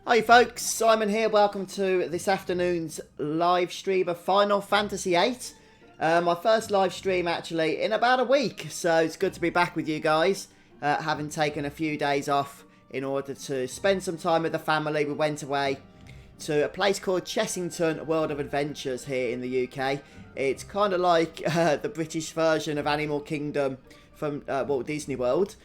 Hi folks, Simon here. Welcome to this afternoon's live stream of Final Fantasy VIII. My first live stream actually in about a week, so it's good to be back with you guys. Having taken a few days off in order to spend some time with the family, we went away to a place called Chessington World of Adventures here in the UK. It's kind of like the British version of Animal Kingdom from Walt Disney World.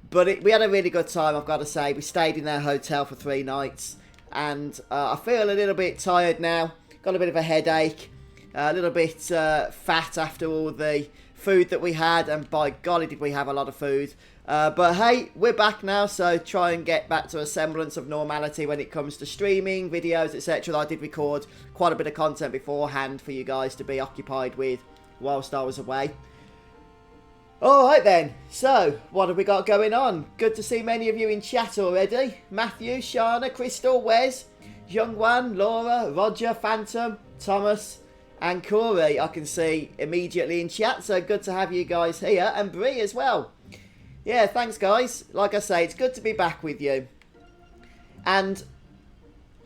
But we had a really good time, I've got to say. We stayed in their hotel for 3 nights. And I feel a little bit tired now. Got a bit of a headache. A little bit fat after all the food that we had. And by golly, did we have a lot of food. But hey, we're back now. So try and get back to a semblance of normality when it comes to streaming, videos, etc. I did record quite a bit of content beforehand for you guys to be occupied with whilst I was away. Alright then, so what have we got going on? Good to see many of you in chat already. Matthew, Shana, Crystal, Wes, Youngwan, Laura, Roger, Phantom, Thomas and Corey I can see immediately in chat, so good to have you guys here, and Bree as well. Yeah, thanks guys. Like I say, it's good to be back with you. And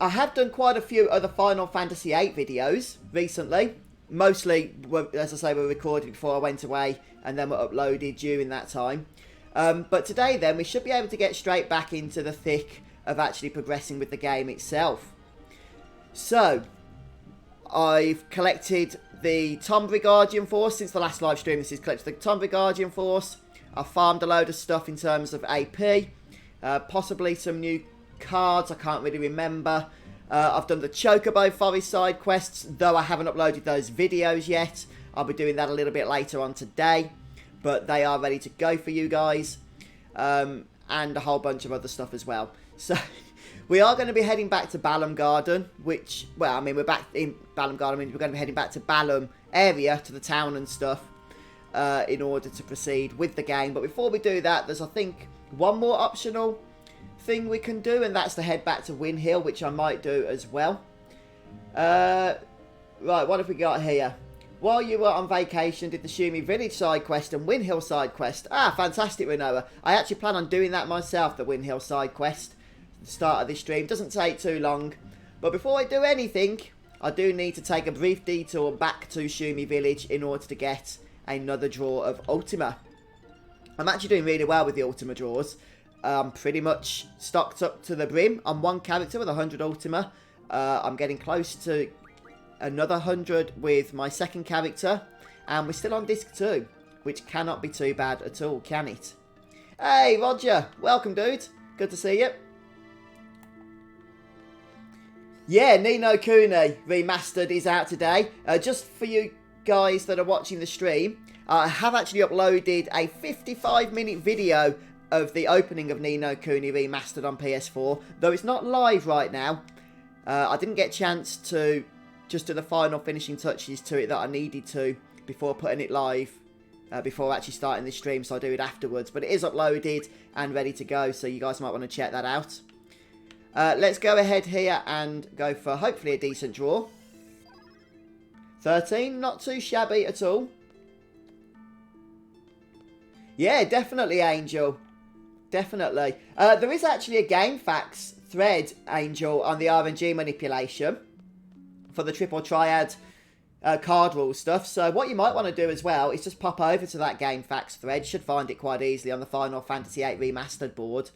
I have done quite a few other Final Fantasy VIII videos recently. Mostly, as I say, were recorded before I went away and then were uploaded during that time. But today then, we should be able to get straight back into the thick of actually progressing with the game itself. So, I've collected the Tombury Guardian Force since the last live stream. This is collected the Tombury Guardian Force. I've farmed a load of stuff in terms of AP. Possibly some new cards, I can't really remember. I've done the Chocobo Forest side quests, though I haven't uploaded those videos yet. I'll be doing that a little bit later on today, but they are ready to go for you guys, and a whole bunch of other stuff as well. So we are going to be heading back to Balamb Garden, which, well, I mean, we're back in Balamb Garden. I mean, we're going to be heading back to Balamb area, to the town and stuff, in order to proceed with the game. But before we do that, there's, I think, one more optional thing we can do, and that's to head back to Win Hill, which I might do as well. Right, what have we got here? While you were on vacation, did the Shumi Village side quest and Win Hill side quest. Ah, fantastic, Renoa. I actually plan on doing that myself, the Win Hill side quest, at the start of this stream. Doesn't take too long. But before I do anything, I do need to take a brief detour back to Shumi Village in order to get another draw of Ultima. I'm actually doing really well with the Ultima draws. I'm pretty much stocked up to the brim on one character with 100 Ultima. I'm getting close to another 100 with my second character. And we're still on disc 2, which cannot be too bad at all, can it? Hey, Roger. Welcome, dude. Good to see you. Yeah, Ni no Kuni Remastered is out today. Just for you guys that are watching the stream, I have actually uploaded a 55-minute video of the opening of Ni no Kuni Remastered on PS4, though it's not live right now. I didn't get a chance to just do the final finishing touches to it that I needed to before putting it live, before actually starting the stream, so I'll do it afterwards. But it is uploaded and ready to go, so you guys might want to check that out. Let's go ahead here and go for hopefully a decent draw. 13, not too shabby at all. Yeah, definitely, Angel. Definitely. There is actually a GameFAQs thread, Angel, on the RNG manipulation for the triple triad card rule stuff. So what you might want to do as well is just pop over to that GameFAQs thread. You should find it quite easily on the Final Fantasy VIII Remastered board.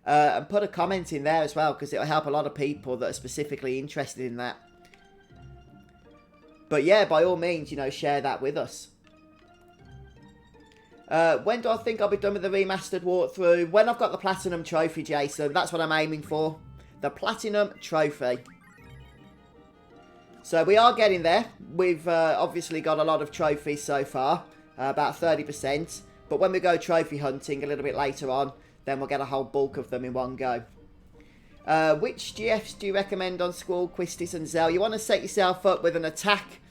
And put a comment in there as well, because it'll help a lot of people that are specifically interested in that. But yeah, by all means, you know, share that with us. When do I think I'll be done with the remastered walkthrough? When I've got the Platinum Trophy, Jason. That's what I'm aiming for. The Platinum Trophy. So we are getting there. We've obviously got a lot of trophies so far. About 30%. But when we go trophy hunting a little bit later on, then we'll get a whole bulk of them in one go. Which GFs do you recommend on Squall, Quistis and Zell? You want to set yourself up with an attack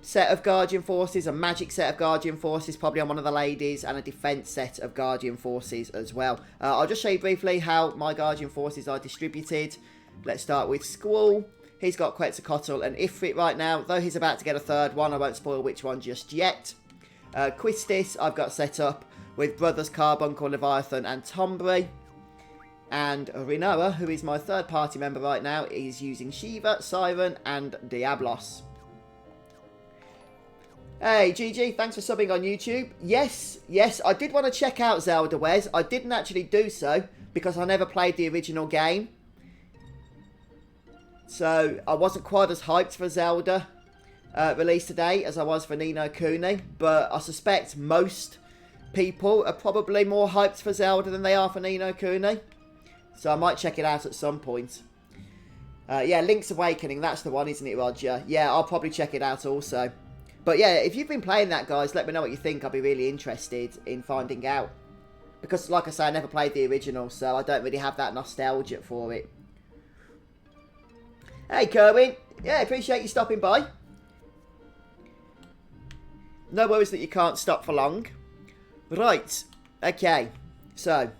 set of Guardian Forces, a magic set of Guardian Forces, probably on one of the ladies, and a defense set of Guardian Forces as well. I'll just show you briefly how my Guardian Forces are distributed. Let's start with Squall. He's got Quetzalcoatl and Ifrit right now, though he's about to get a third one. I won't spoil which one just yet. Quistis I've got set up with Brothers Carbuncle, Leviathan and Tombury. And Rinoa, who is my third party member right now, is using Shiva, Siren, and Diablos. Hey, GG, thanks for subbing on YouTube. Yes, I did want to check out Zelda Wes. I didn't actually do so because I never played the original game. So, I wasn't quite as hyped for Zelda release today as I was for Ni no Kuni. But I suspect most people are probably more hyped for Zelda than they are for Ni no Kuni. So, I might check it out at some point. Yeah, Link's Awakening, that's the one, isn't it, Roger? Yeah, I'll probably check it out also. But yeah, if you've been playing that, guys, let me know what you think. I'll be really interested in finding out. Because, like I say, I never played the original, so I don't really have that nostalgia for it. Hey, Kerwin. Yeah, appreciate you stopping by. No worries that you can't stop for long. Right. Okay. So,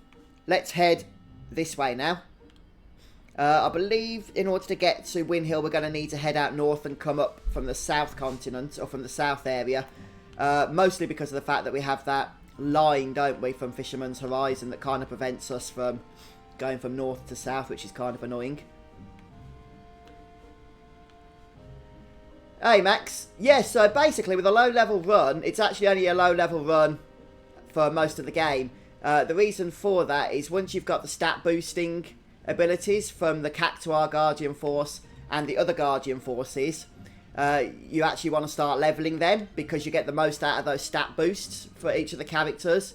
let's head this way now. I believe in order to get to Win Hill, we're going to need to head out north and come up from the south continent, or from the south area. Mostly because of the fact that we have that line, don't we, from Fisherman's Horizon that kind of prevents us from going from north to south, which is kind of annoying. Hey, Max. Yeah, so basically with a low-level run, it's actually only a low-level run for most of the game. The reason for that is once you've got the stat boosting abilities from the Cactuar Guardian Force and the other Guardian Forces, you actually want to start leveling them because you get the most out of those stat boosts for each of the characters.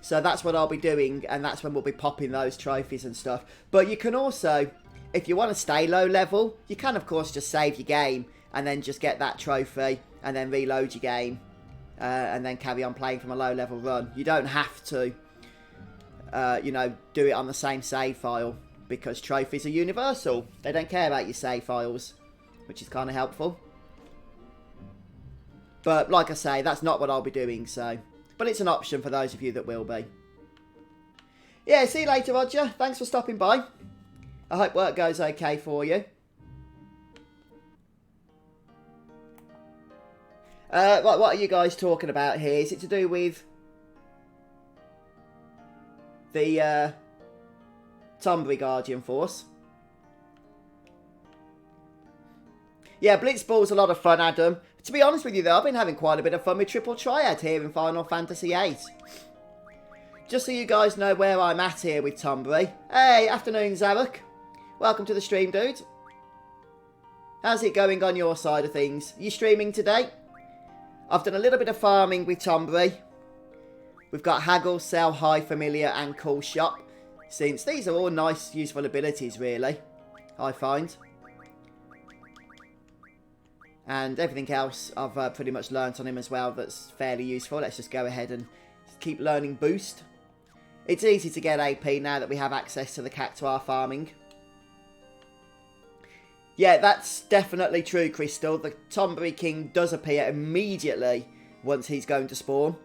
So that's what I'll be doing, and that's when we'll be popping those trophies and stuff. But you can also, if you want to stay low level, you can of course just save your game and then just get that trophy and then reload your game and then carry on playing from a low level run. You don't have to you know, do it on the same save file, because trophies are universal. They don't care about your save files, which is kind of helpful. But like I say, that's not what I'll be doing, so. But it's an option for those of you that will be. Yeah, see you later, Roger. Thanks for stopping by. I hope work goes okay for you. Right, what are you guys talking about here? Is it to do with the Tonberry Guardian Force? Yeah, Blitzball's a lot of fun, Adam. To be honest with you, though, I've been having quite a bit of fun with Triple Triad here in Final Fantasy VIII. Just so you guys know where I'm at here with Tonberry. Hey, afternoon, Zarek. Welcome to the stream, dude. How's it going on your side of things? You streaming today? I've done a little bit of farming with Tonberry. We've got Haggle, Sell, High, Familiar, and Cool Shop. Since these are all nice, useful abilities, really, I find. And everything else I've pretty much learnt on him as well that's fairly useful. Let's just go ahead and keep learning Boost. It's easy to get AP now that we have access to the Cactuar farming. Yeah, that's definitely true, Crystal. The Tonberry King does appear immediately once he's going to spawn.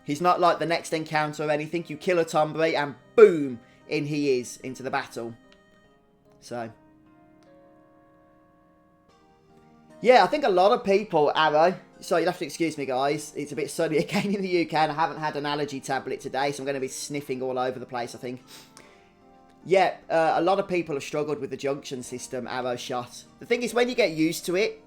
He's not like the next encounter or anything. You kill a Tonberry and boom, in he is into the battle. So, yeah, I think a lot of people, Arrow, so you'll have to excuse me, guys. It's a bit sunny again in the UK and I haven't had an allergy tablet today, so I'm going to be sniffing all over the place, I think. Yeah, a lot of people have struggled with the junction system, Arrow Shot. The thing is, when you get used to it,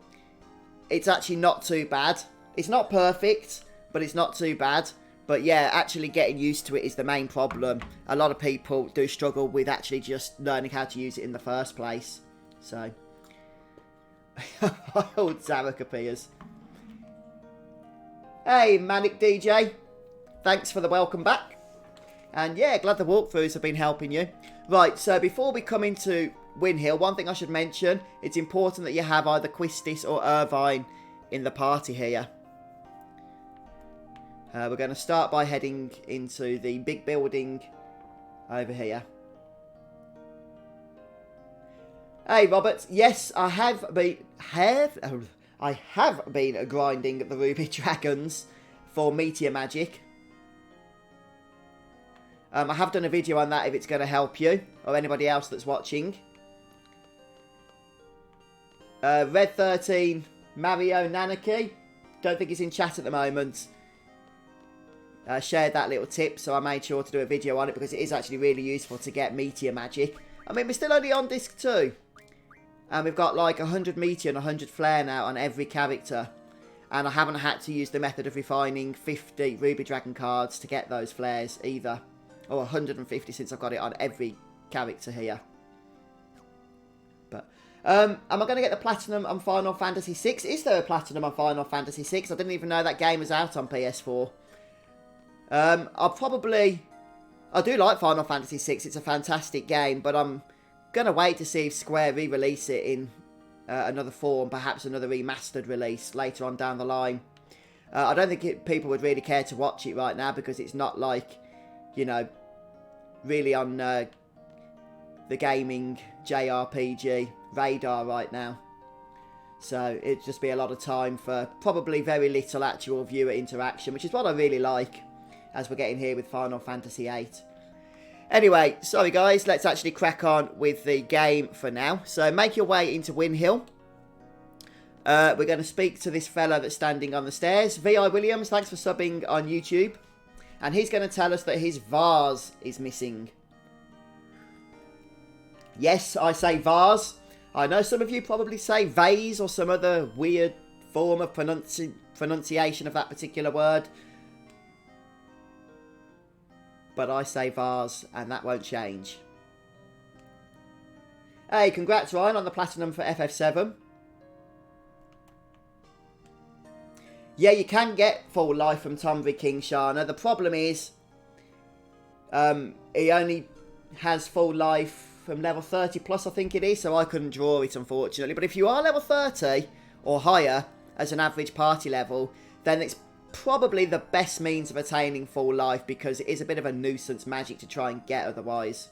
it's actually not too bad. It's not perfect, but it's not too bad. But yeah, actually getting used to it is the main problem. A lot of people do struggle with actually just learning how to use it in the first place. So, old Zarek appears. Hey, Manic DJ. Thanks for the welcome back. And yeah, glad the walkthroughs have been helping you. Right, so before we come into Win Hill, one thing I should mention, it's important that you have either Quistis or Irvine in the party here. We're going to start by heading into the big building over here. Hey, Robert. Yes, I have been grinding the Ruby Dragons for Meteor Magic. I have done a video on that if it's going to help you or anybody else that's watching. Red 13, Mario Nanaki. Don't think he's in chat at the moment. shared that little tip, so I made sure to do a video on it because it is actually really useful to get meteor magic. I mean, we're still only on disc 2. And we've got like 100 meteor and 100 flare now on every character. And I haven't had to use the method of refining 50 Ruby Dragon cards to get those flares either. Or 150 since I've got it on every character here. But, am I going to get the Platinum on Final Fantasy VI? Is there a Platinum on Final Fantasy VI? I didn't even know that game was out on PS4. I do like Final Fantasy VI. It's a fantastic game, but I'm going to wait to see if Square re-release it in another form, perhaps another remastered release later on down the line. I don't think people would really care to watch it right now because it's not like, you know, really on the gaming JRPG radar right now. So it'd just be a lot of time for probably very little actual viewer interaction, which is what I really like as we're getting here with Final Fantasy VIII. Anyway, sorry guys, let's actually crack on with the game for now. So make your way into Win Hill. We're going to speak to this fella that's standing on the stairs. V.I. Williams, thanks for subbing on YouTube. And he's going to tell us that his vase is missing. Yes, I say vase. I know some of you probably say vase or some other weird form of pronunciation of that particular word. But I say vase, and that won't change. Hey, congrats Ryan on the Platinum for FF7. Yeah, you can get full life from Tombury King Shana. The problem is, he only has full life from level 30 plus, I think it is, so I couldn't draw it, unfortunately. But if you are level 30 or higher as an average party level, then it's probably the best means of attaining full life because it is a bit of a nuisance magic to try and get otherwise.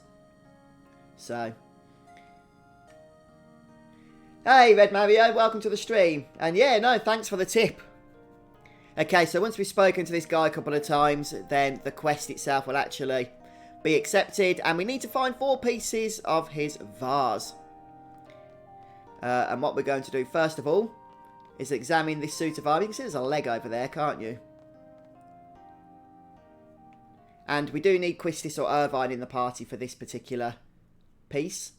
So, hey Red Mario, welcome to the stream. And yeah, no, thanks for the tip. Okay, so once we've spoken to this guy a couple of times, then the quest itself will actually be accepted, and we need to find 4 pieces of his vase. And what we're going to do first of all is examine this suit of armor. You can see there's a leg over there, can't you? And we do need Quistis or Irvine in the party for this particular piece.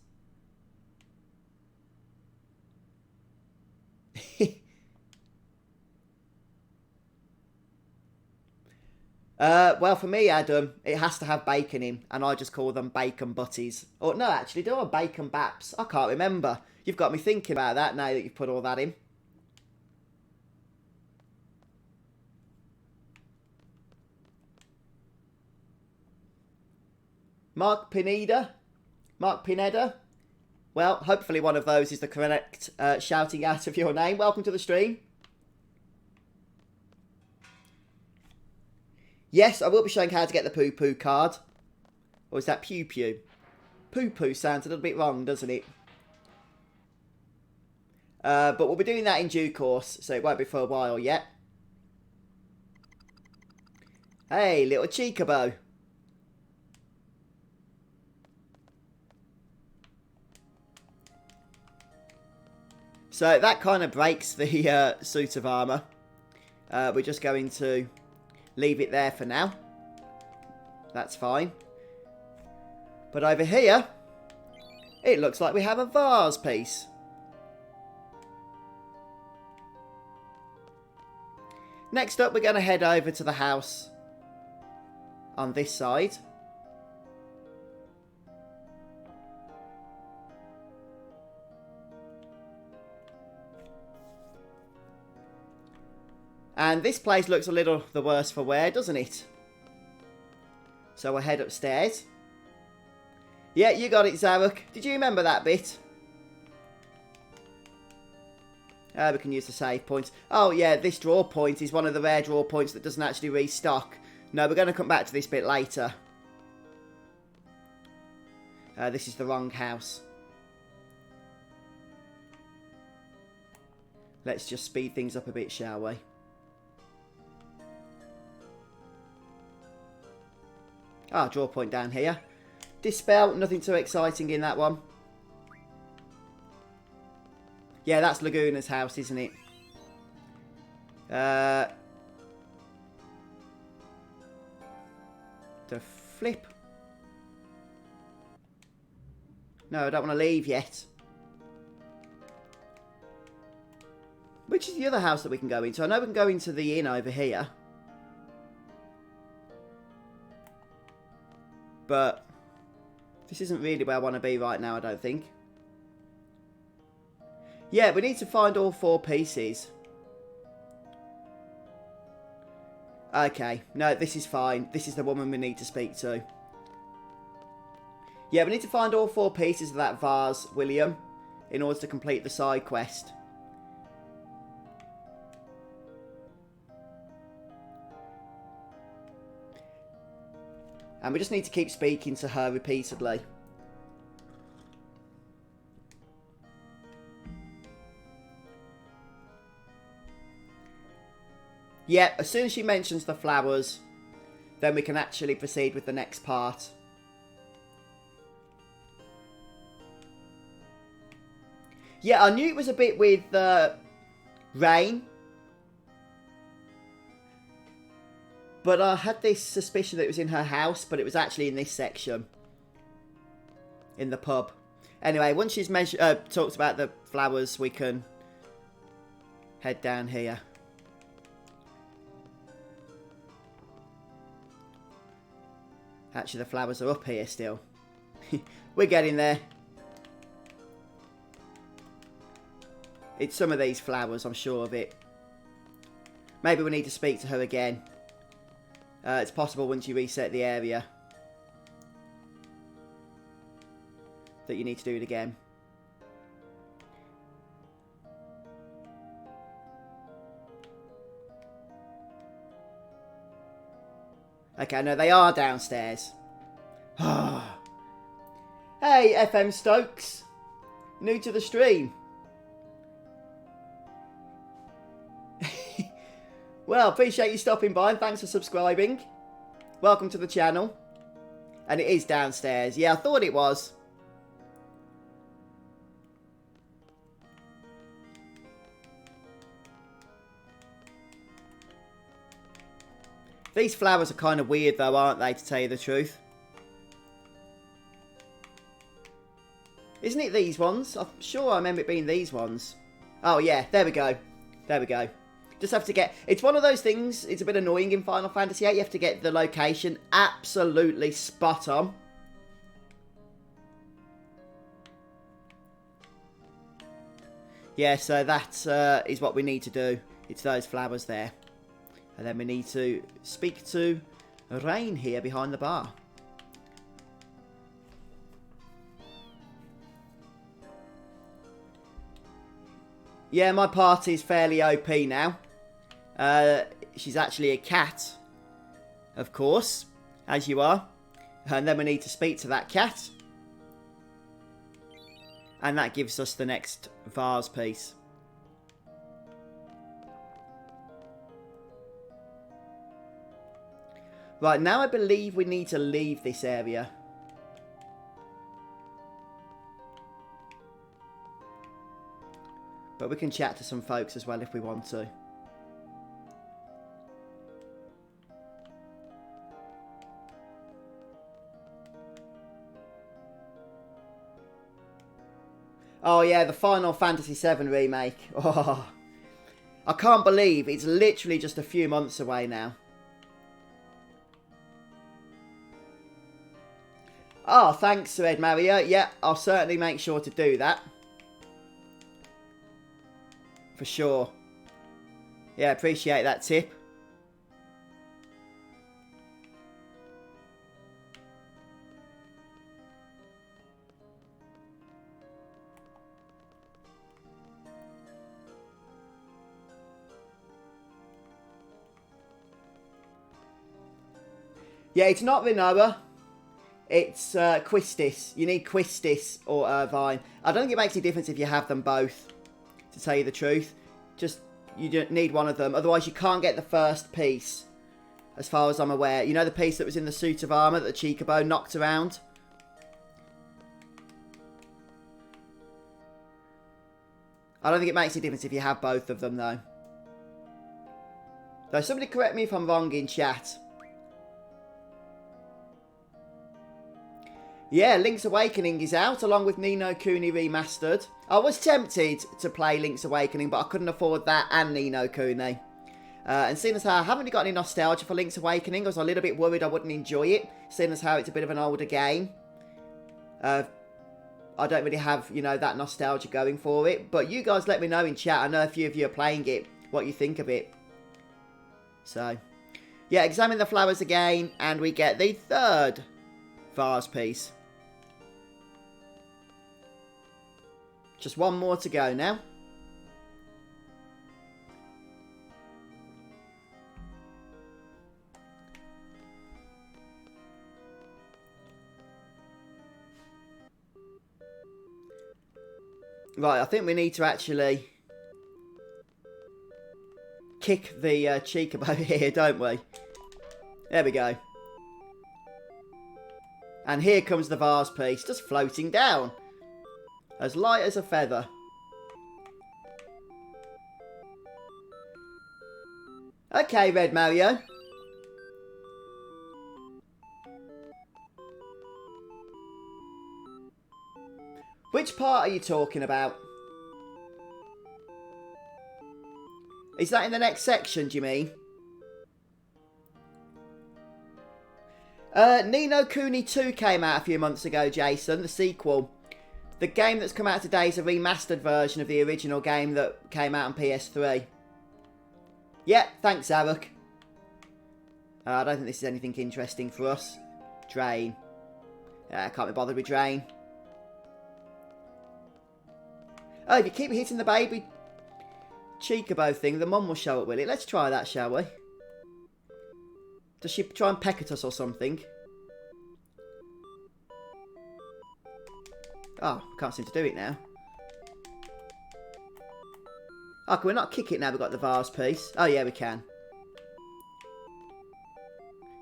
Well, for me, Adam, it has to have bacon in, and I just call them bacon butties. Or, no, actually, do I bacon baps? I can't remember. You've got me thinking about that now that you've put all that in. Mark Pineda. Well, hopefully one of those is the correct shouting out of your name. Welcome to the stream. Yes, I will be showing how to get the poo-poo card. Or is that pew-pew? Poo-poo sounds a little bit wrong, doesn't it? But we'll be doing that in due course, so it won't be for a while yet. Hey, little Chikabo. So that kind of breaks the suit of armour. We're just going to leave it there for now. That's fine. But over here, it looks like we have a vase piece. Next up, we're going to head over to the house on this side. And this place looks a little the worse for wear, doesn't it? So we'll head upstairs. Yeah, you got it, Zaruk. Did you remember that bit? We can use the save points. Oh, yeah, this draw point is one of the rare draw points that doesn't actually restock. No, we're going to come back to this bit later. This is the wrong house. Let's just speed things up a bit, shall we? Ah, draw point down here. Dispel, nothing too exciting in that one. Yeah, that's Laguna's house, isn't it? The flip. No, I don't want to leave yet. Which is the other house that we can go into? I know we can go into the inn over here. But this isn't really where I want to be right now, I don't think. Yeah, we need to find all 4 pieces. Okay, no, this is fine. This is the woman we need to speak to. Yeah, we need to find all 4 pieces of that vase, William, in order to complete the side quest. And we just need to keep speaking to her repeatedly. Yeah, as soon as she mentions the flowers, then we can actually proceed with the next part. Yeah, I knew it was a bit with rain. But I had this suspicion that it was in her house, but it was actually in this section. In the pub. Anyway, once she's talked about the flowers, we can head down here. Actually, the flowers are up here still. We're getting there. It's some of these flowers, I'm sure of it. Maybe we need to speak to her again. It's possible once you reset the area that you need to do it again. Okay, no, they are downstairs. Hey, FM Stokes. New to the stream. Well, appreciate you stopping by and thanks for subscribing. Welcome to the channel. And it is downstairs. Yeah, I thought it was. These flowers are kind of weird though, aren't they, to tell you the truth? Isn't it these ones? I'm sure I remember it being these ones. Oh yeah, there we go. There we go. Just have to get... It's one of those things, it's a bit annoying in Final Fantasy VIII. You have to get the location absolutely spot on. Yeah, so that is what we need to do. It's those flowers there. And then we need to speak to Rain here behind the bar. Yeah, my party's fairly OP now. She's actually a cat, of course, as you are. And then we need to speak to that cat. And that gives us the next vase piece. Right, now I believe we need to leave this area. But we can chat to some folks as well if we want to. Oh yeah, the Final Fantasy VII Remake. Oh, I can't believe it's literally just a few months away now. Oh, thanks, Red Mario. Yeah, I'll certainly make sure to do that. For sure. Yeah, appreciate that tip. Yeah, it's not Rinoa. It's Quistis. You need Quistis or Irvine. I don't think it makes any difference if you have them both, to tell you the truth. Just, you need one of them. Otherwise, you can't get the first piece, as far as I'm aware. You know the piece that was in the suit of armour that the Chocobo knocked around? I don't think it makes any difference if you have both of them, though. Though, somebody correct me if I'm wrong in chat. Yeah, Link's Awakening is out, along with Ni no Kuni Remastered. I was tempted to play Link's Awakening, but I couldn't afford that and Ni no Kuni. And seeing as how I haven't really got any nostalgia for Link's Awakening, I was a little bit worried I wouldn't enjoy it, seeing as how it's a bit of an older game. I don't really have, you know, that nostalgia going for it. But you guys let me know in chat. I know a few of you are playing it, what you think of it. So, yeah, examine the flowers again, and we get the third vase piece. Just one more to go now. Right, I think we need to actually kick the Chocobo here, don't we? There we go. And here comes the vase piece, just floating down. As light as a feather. Okay, Red Mario. Which part are you talking about? Is that in the next section, do you mean? Ni no Kuni 2 came out a few months ago, Jason, the sequel. The game that's come out today is a remastered version of the original game that came out on PS3. Yeah, thanks, Zaruk. I don't think this is anything interesting for us. Drain. I can't be bothered with Drain. Oh, if you keep hitting the baby Chocobo thing, the mum will show up, will it? Let's try that, shall we? Does she try and peck at us or something? Oh, can't seem to do it now. Oh, can we not kick it now we've got the vase piece? Oh, yeah, we can.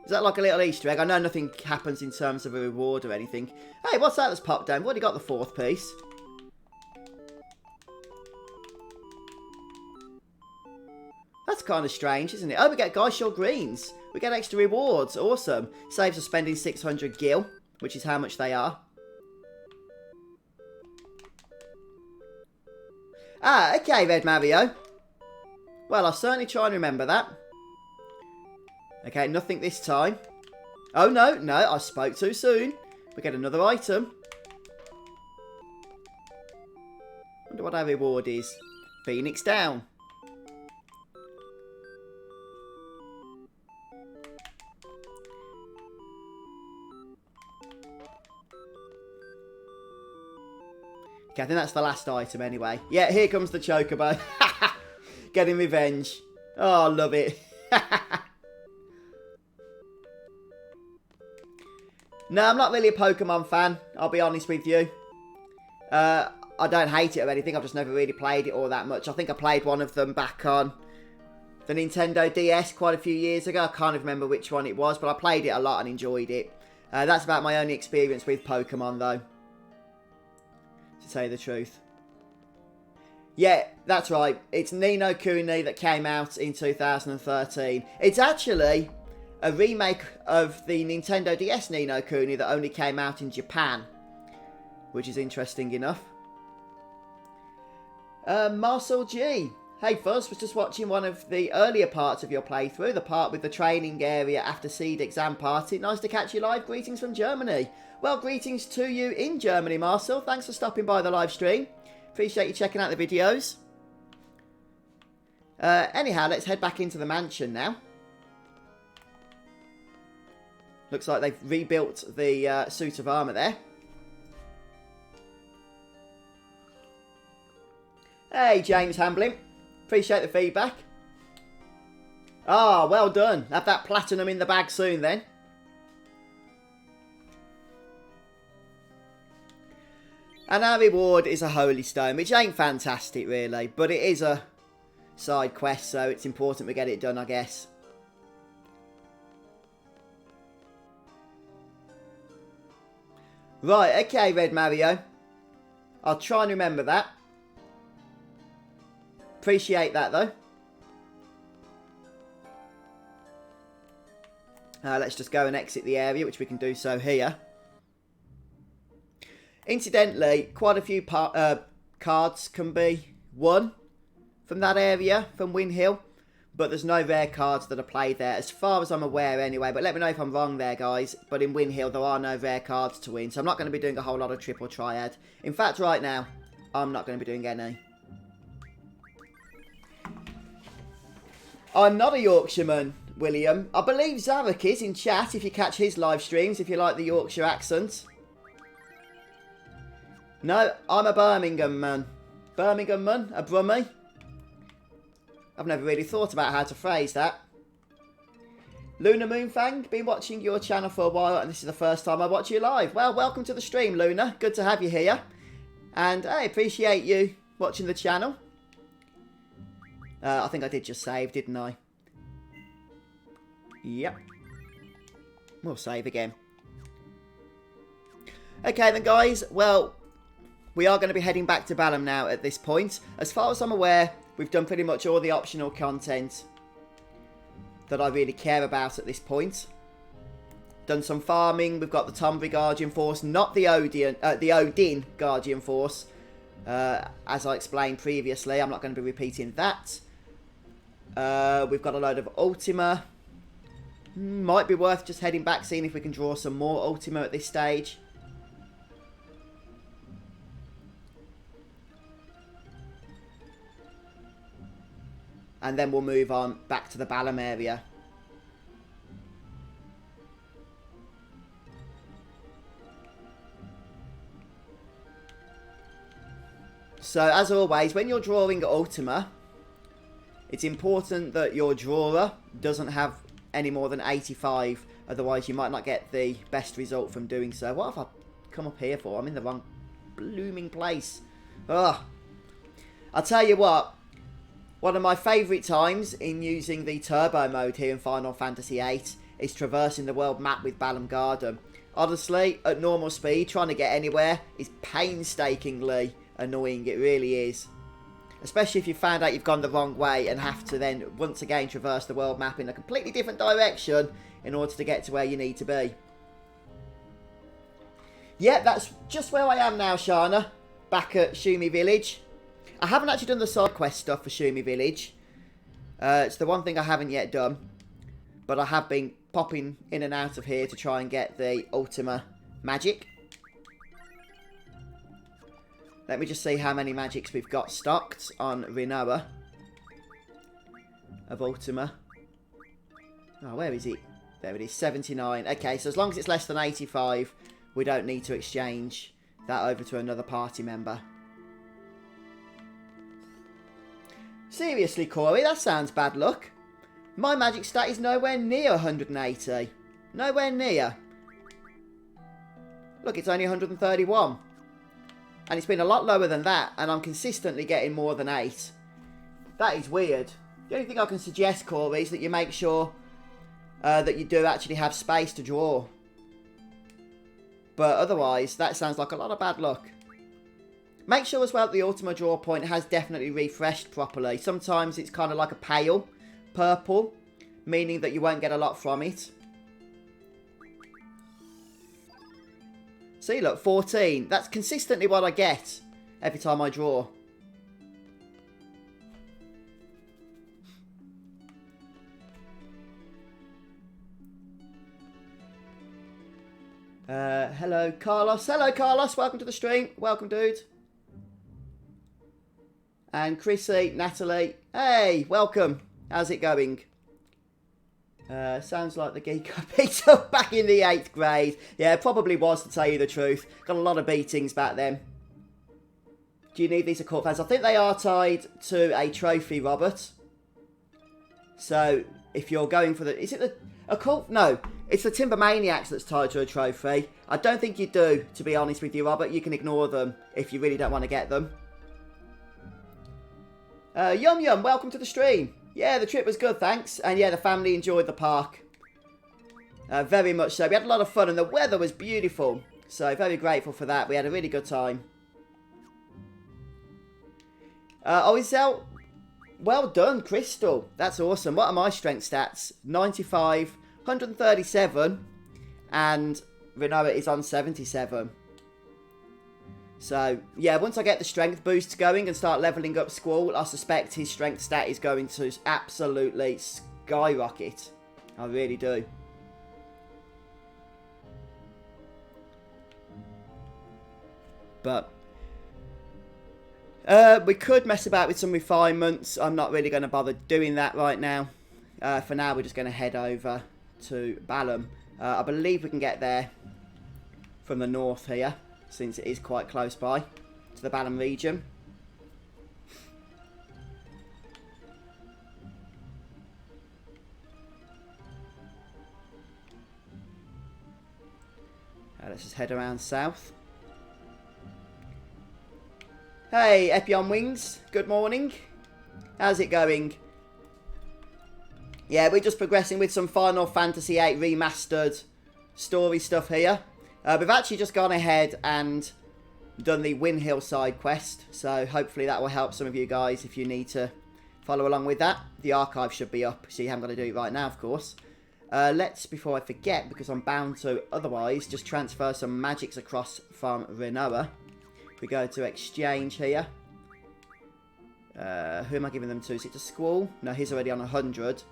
Is that like a little Easter egg? I know nothing happens in terms of a reward or anything. Hey, what's that that's popped down? We've already got the fourth piece. That's kind of strange, isn't it? Oh, we get Geishel Greens. We get extra rewards. Awesome. Saves us spending 600 gil, which is how much they are. Ah, okay, Red Mario. Well, I'll certainly try and remember that. Okay, nothing this time. Oh, no, I spoke too soon. We get another item. Wonder what our reward is. Phoenix down. Okay, I think that's the last item anyway. Yeah, here comes the Chocobo. Getting revenge. Oh, I love it. No, I'm not really a Pokemon fan. I'll be honest with you. I don't hate it or anything. I've just never really played it all that much. I think I played one of them back on the Nintendo DS quite a few years ago. I can't remember which one it was, but I played it a lot and enjoyed it. That's about my only experience with Pokemon, though. To tell you the truth. Yeah, that's right. It's Ni no Kuni that came out in 2013. It's actually a remake of the Nintendo DS Ni no Kuni that only came out in Japan, which is interesting enough. Marcel G. Hey Fuzz, was just watching one of the earlier parts of your playthrough, the part with the training area after Seed exam party. Nice to catch you live. Greetings from Germany. Well, greetings to you in Germany, Marcel. Thanks for stopping by the live stream. Appreciate you checking out the videos. Anyhow, let's head back into the mansion now. Looks like they've rebuilt the suit of armour there. Hey, James Hamblin. Appreciate the feedback. Ah, well done. Have that platinum in the bag soon then. And our reward is a holy stone, which ain't fantastic really, but it is a side quest, so it's important we get it done, I guess. Right, okay, Red Mario. I'll try and remember that. Appreciate that, though. Let's just go and exit the area, which we can do so here. Incidentally, quite a few cards can be won from that area, from Win Hill. But there's no rare cards that are played there, as far as I'm aware anyway. But let me know if I'm wrong there, guys. But in Win Hill, there are no rare cards to win. So I'm not going to be doing a whole lot of triple triad. In fact, right now, I'm not going to be doing any. I'm not a Yorkshireman, William. I believe Zarek is in chat if you catch his live streams, if you like the Yorkshire accent. No, I'm a Birmingham man. Birmingham man? A Brummie? I've never really thought about how to phrase that. Luna Moonfang, been watching your channel for a while and this is the first time I watch you live. Well, welcome to the stream, Luna. Good to have you here. And I appreciate you watching the channel. I think I did just save, didn't I? Yep. We'll save again. Okay then, guys. Well, we are going to be heading back to Balamb now at this point. As far as I'm aware, we've done pretty much all the optional content that I really care about at this point. Done some farming. We've got the Tonberry Guardian Force, not the Odin Guardian Force. As I explained previously, I'm not going to be repeating that. We've got a load of Ultima. Might be worth just heading back, seeing if we can draw some more Ultima at this stage. And then we'll move on back to the Balamb area. So, as always, when you're drawing Ultima, it's important that your drawer doesn't have any more than 85. Otherwise, you might not get the best result from doing so. What have I come up here for? I'm in the wrong blooming place. Ugh. I'll tell you what. One of my favourite times in using the turbo mode here in Final Fantasy VIII is traversing the world map with Balamb Garden. Honestly, at normal speed, trying to get anywhere is painstakingly annoying. It really is. Especially if you found out you've gone the wrong way and have to then once again traverse the world map in a completely different direction in order to get to where you need to be. Yeah, that's just where I am now, Shana. Back at Shumi Village. I haven't actually done the side quest stuff for Shumi Village. It's the one thing I haven't yet done. But I have been popping in and out of here to try and get the Ultima magic. Let me just see how many magics we've got stocked on Rinoa of Ultima. Oh, where is it? There it is, 79. Okay, so as long as it's less than 85, we don't need to exchange that over to another party member. Seriously, Corey, that sounds bad luck. My magic stat is nowhere near 180. Nowhere near. Look, it's only 131. And it's been a lot lower than that, and I'm consistently getting more than 8. That is weird. The only thing I can suggest, Corey, is that you make sure that you do actually have space to draw. But otherwise, that sounds like a lot of bad luck. Make sure as well that the Ultima draw point has definitely refreshed properly. Sometimes it's kind of like a pale purple, meaning that you won't get a lot from it. See, look, 14. That's consistently what I get every time I draw. Hello, Carlos. Hello, Carlos. Welcome to the stream. Welcome, dude. And Chrissy, Natalie. Hey, welcome. How's it going? Sounds like the geek I beat up back in the 8th grade. Yeah, it probably was, to tell you the truth. Got a lot of beatings back then. Do you need these occult fans? I think they are tied to a trophy, Robert. So, if you're going for the... Is it the occult? No, it's the Timber Maniacs that's tied to a trophy. I don't think you do, to be honest with you, Robert. You can ignore them if you really don't want to get them. Yum Yum, welcome to the stream. Yeah, the trip was good, thanks. And yeah, the family enjoyed the park. Very much so. We had a lot of fun and the weather was beautiful. So, very grateful for that. We had a really good time. Isel, well done, Crystal. That's awesome. What are my strength stats? 95, 137, and Rinoa is on 77. So, yeah, once I get the strength boosts going and start leveling up Squall, I suspect his strength stat is going to absolutely skyrocket. I really do. But we could mess about with some refinements. I'm not really going to bother doing that right now. For now, we're just going to head over to Balamb. I believe we can get there from the north here, since it is quite close by to the Balamb region. Let's just head around south. Hey, Epion Wings. Good morning. How's it going? Yeah, we're just progressing with some Final Fantasy VIII Remastered story stuff here. We've actually just gone ahead and done the Windhill side quest. So hopefully that will help some of you guys if you need to follow along with that. The archive should be up, so you haven't got to do it right now, of course. Let's, before I forget, because I'm bound to otherwise, just transfer some magics across from Renoa. We go to exchange here. Who am I giving them to? Is it to Squall? No, he's already on 100.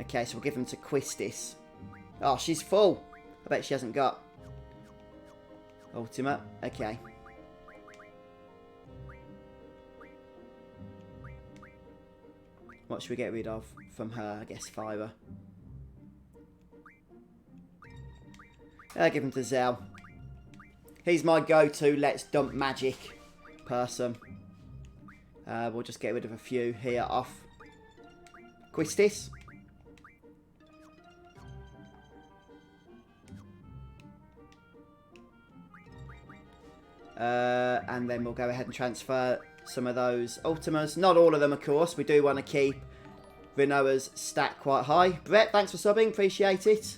Okay, so we'll give them to Quistis. Oh, she's full. I bet she hasn't got Ultimate. Okay. What should we get rid of from her? I guess Fire. I'll give him to Zell. He's my go-to let's dump magic person. We'll just get rid of a few here off Quistis. And then we'll go ahead and transfer some of those Ultimas. Not all of them, of course. We do want to keep Renoa's stat quite high. Brett, thanks for subbing. Appreciate it.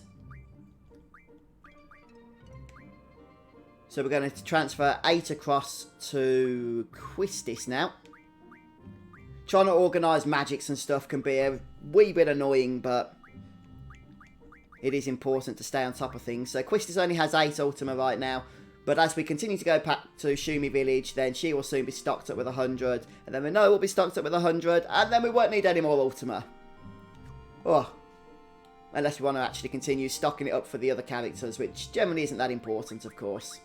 So we're going to transfer 8 across to Quistis now. Trying to organise magics and stuff can be a wee bit annoying, but it is important to stay on top of things. So Quistis only has 8 Ultima right now. But as we continue to go back to Shumi Village, then she will soon be stocked up with 100. And then Renoa will be stocked up with 100. And then we won't need any more Ultima. Oh. Unless we want to actually continue stocking it up for the other characters, which generally isn't that important, of course.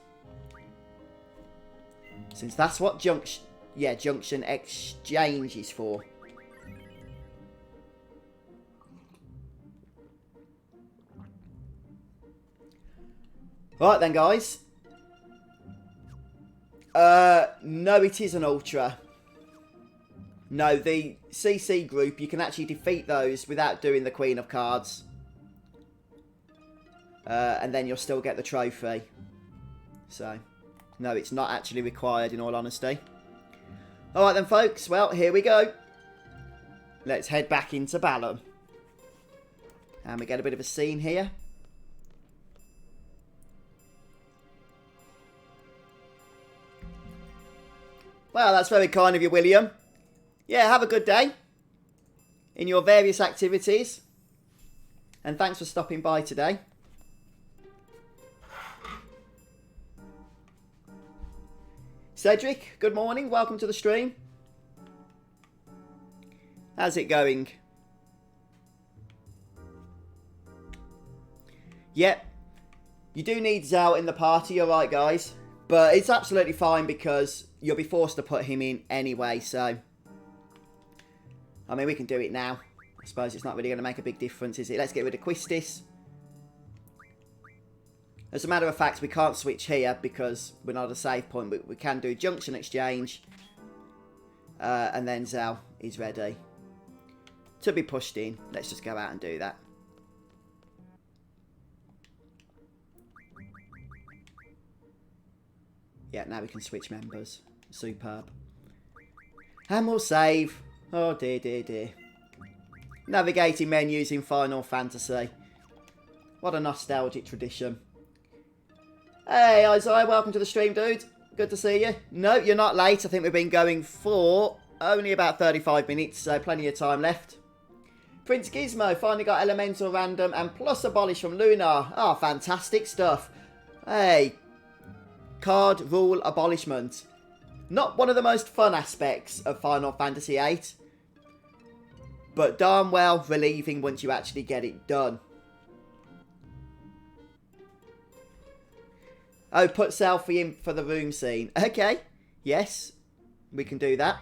Since that's what Junction Exchange is for. Right then, guys. No, it is an Ultra. No, the CC group, you can actually defeat those without doing the Queen of Cards. And then you'll still get the trophy. So, no, it's not actually required in all honesty. Alright then, folks. Well, here we go. Let's head back into Balamb. And we get a bit of a scene here. Well, that's very kind of you, William. Yeah, have a good day in your various activities. And thanks for stopping by today. Cedric, good morning. Welcome to the stream. How's it going? Yep. You do need Zell in the party, you're right, guys. But it's absolutely fine because you'll be forced to put him in anyway, so... I mean, we can do it now. I suppose it's not really going to make a big difference, is it? Let's get rid of Quistis. As a matter of fact, we can't switch here because we're not at a save point. But we can do Junction Exchange. And then Zell is ready to be pushed in. Let's just go out and do that. Yeah, now we can switch members. Superb. And we'll save. Oh dear, dear, dear. Navigating menus in Final Fantasy. What a nostalgic tradition. Hey Isaiah, welcome to the stream, dude. Good to see you. No, you're not late. I think we've been going for only about 35 minutes, so plenty of time left. Prince Gizmo finally got Elemental Random and plus Abolish from Lunar. Oh, fantastic stuff. Hey, Card rule abolishment. Not one of the most fun aspects of Final Fantasy VIII, but darn well relieving once you actually get it done. Oh, put selfie in for the room scene. Okay, yes, we can do that.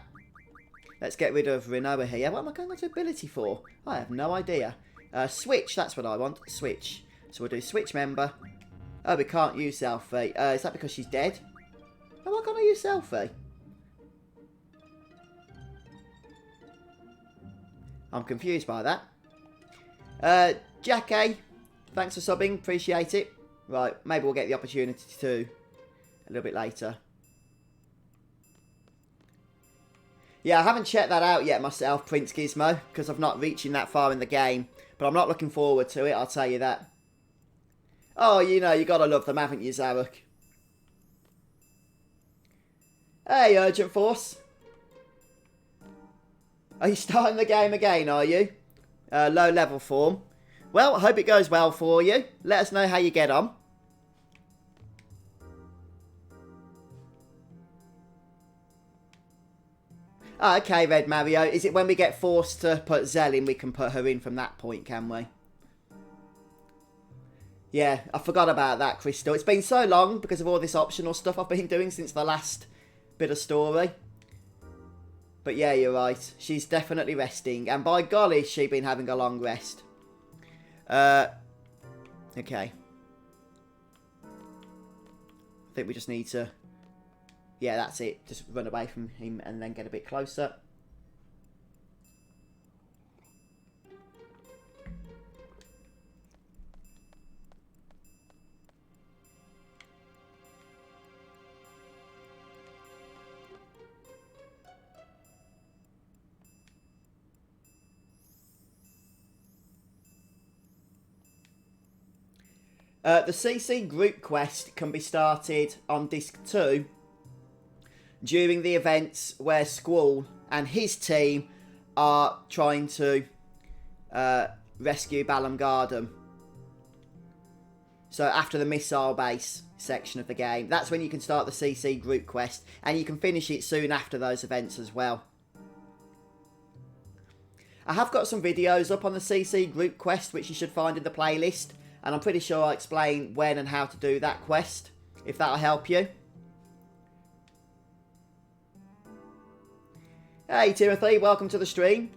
Let's get rid of Rinoa here. What am I going to ability for? I have no idea. Switch, that's what I want. Switch. So we'll do switch member. Oh, we can't use selfie. Is that because she's dead? Oh, why can't I use selfie? I'm confused by that. Jack A, thanks for subbing. Appreciate it. Right, maybe we'll get the opportunity to a little bit later. Yeah, I haven't checked that out yet myself, Prince Gizmo, because I've not reaching that far in the game. But I'm not looking forward to it, I'll tell you that. Oh, you know, you gotta love them, haven't you, Zaruk? Hey, Urgent Force. Are you starting the game again, are you? Low level form. Well, I hope it goes well for you. Let us know how you get on. Oh, okay, Red Mario. Is it when we get forced to put Zell in, we can put her in from that point, can we? Yeah, I forgot about that, Crystal. It's been so long because of all this optional stuff I've been doing since the last bit of story. But yeah, you're right. She's definitely resting. And by golly, she's been having a long rest. Okay. I think we just need to... Yeah, that's it. Just run away from him and then get a bit closer. The CC group quest can be started on disc 2 during the events where Squall and his team are trying to rescue Balamb Garden. So after the missile base section of the game, that's when you can start the CC group quest, and you can finish it soon after those events as well. I have got some videos up on the CC group quest which you should find in the playlist, and I'm pretty sure I'll explain when and how to do that quest, if that'll help you. Hey Timothy, welcome to the stream.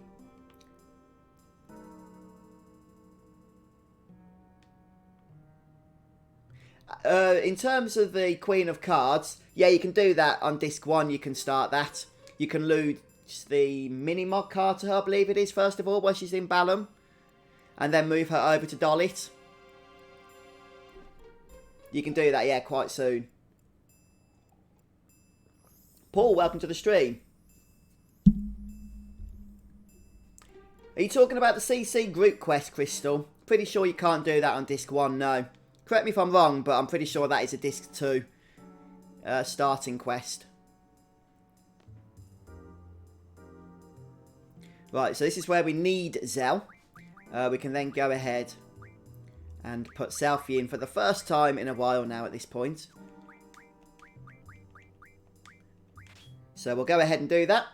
In terms of the Queen of Cards, yeah, you can do that on disc 1, you can start that. You can loot the mini-mod card to her, I believe it is, first of all, where she's in Balamb. And then move her over to Dollet. You can do that, yeah, quite soon. Paul, welcome to the stream. Are you talking about the CC group quest, Crystal? Pretty sure you can't do that on disc 1, no. Correct me if I'm wrong, but I'm pretty sure that is a disc 2 starting quest. Right, so this is where we need Zell. We can then go ahead and put Selfie in for the first time in a while now at this point. So we'll go ahead and do that.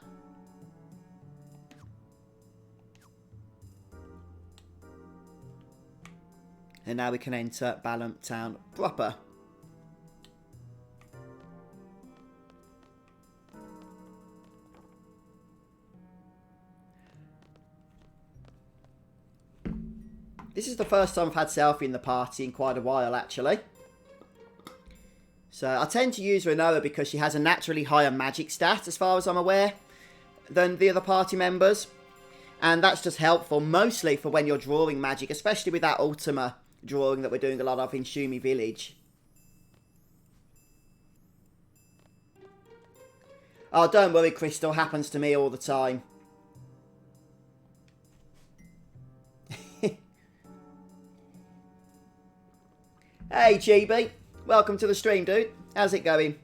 And now we can enter Balamb Town proper. This is the first time I've had Selfie in the party in quite a while, actually. So I tend to use Rinoa because she has a naturally higher magic stat, as far as I'm aware, than the other party members. And that's just helpful, mostly for when you're drawing magic, especially with that Ultima drawing that we're doing a lot of in Shumi Village. Oh, don't worry, Crystal, happens to me all the time. Hey, GB. Welcome to the stream, dude. How's it going?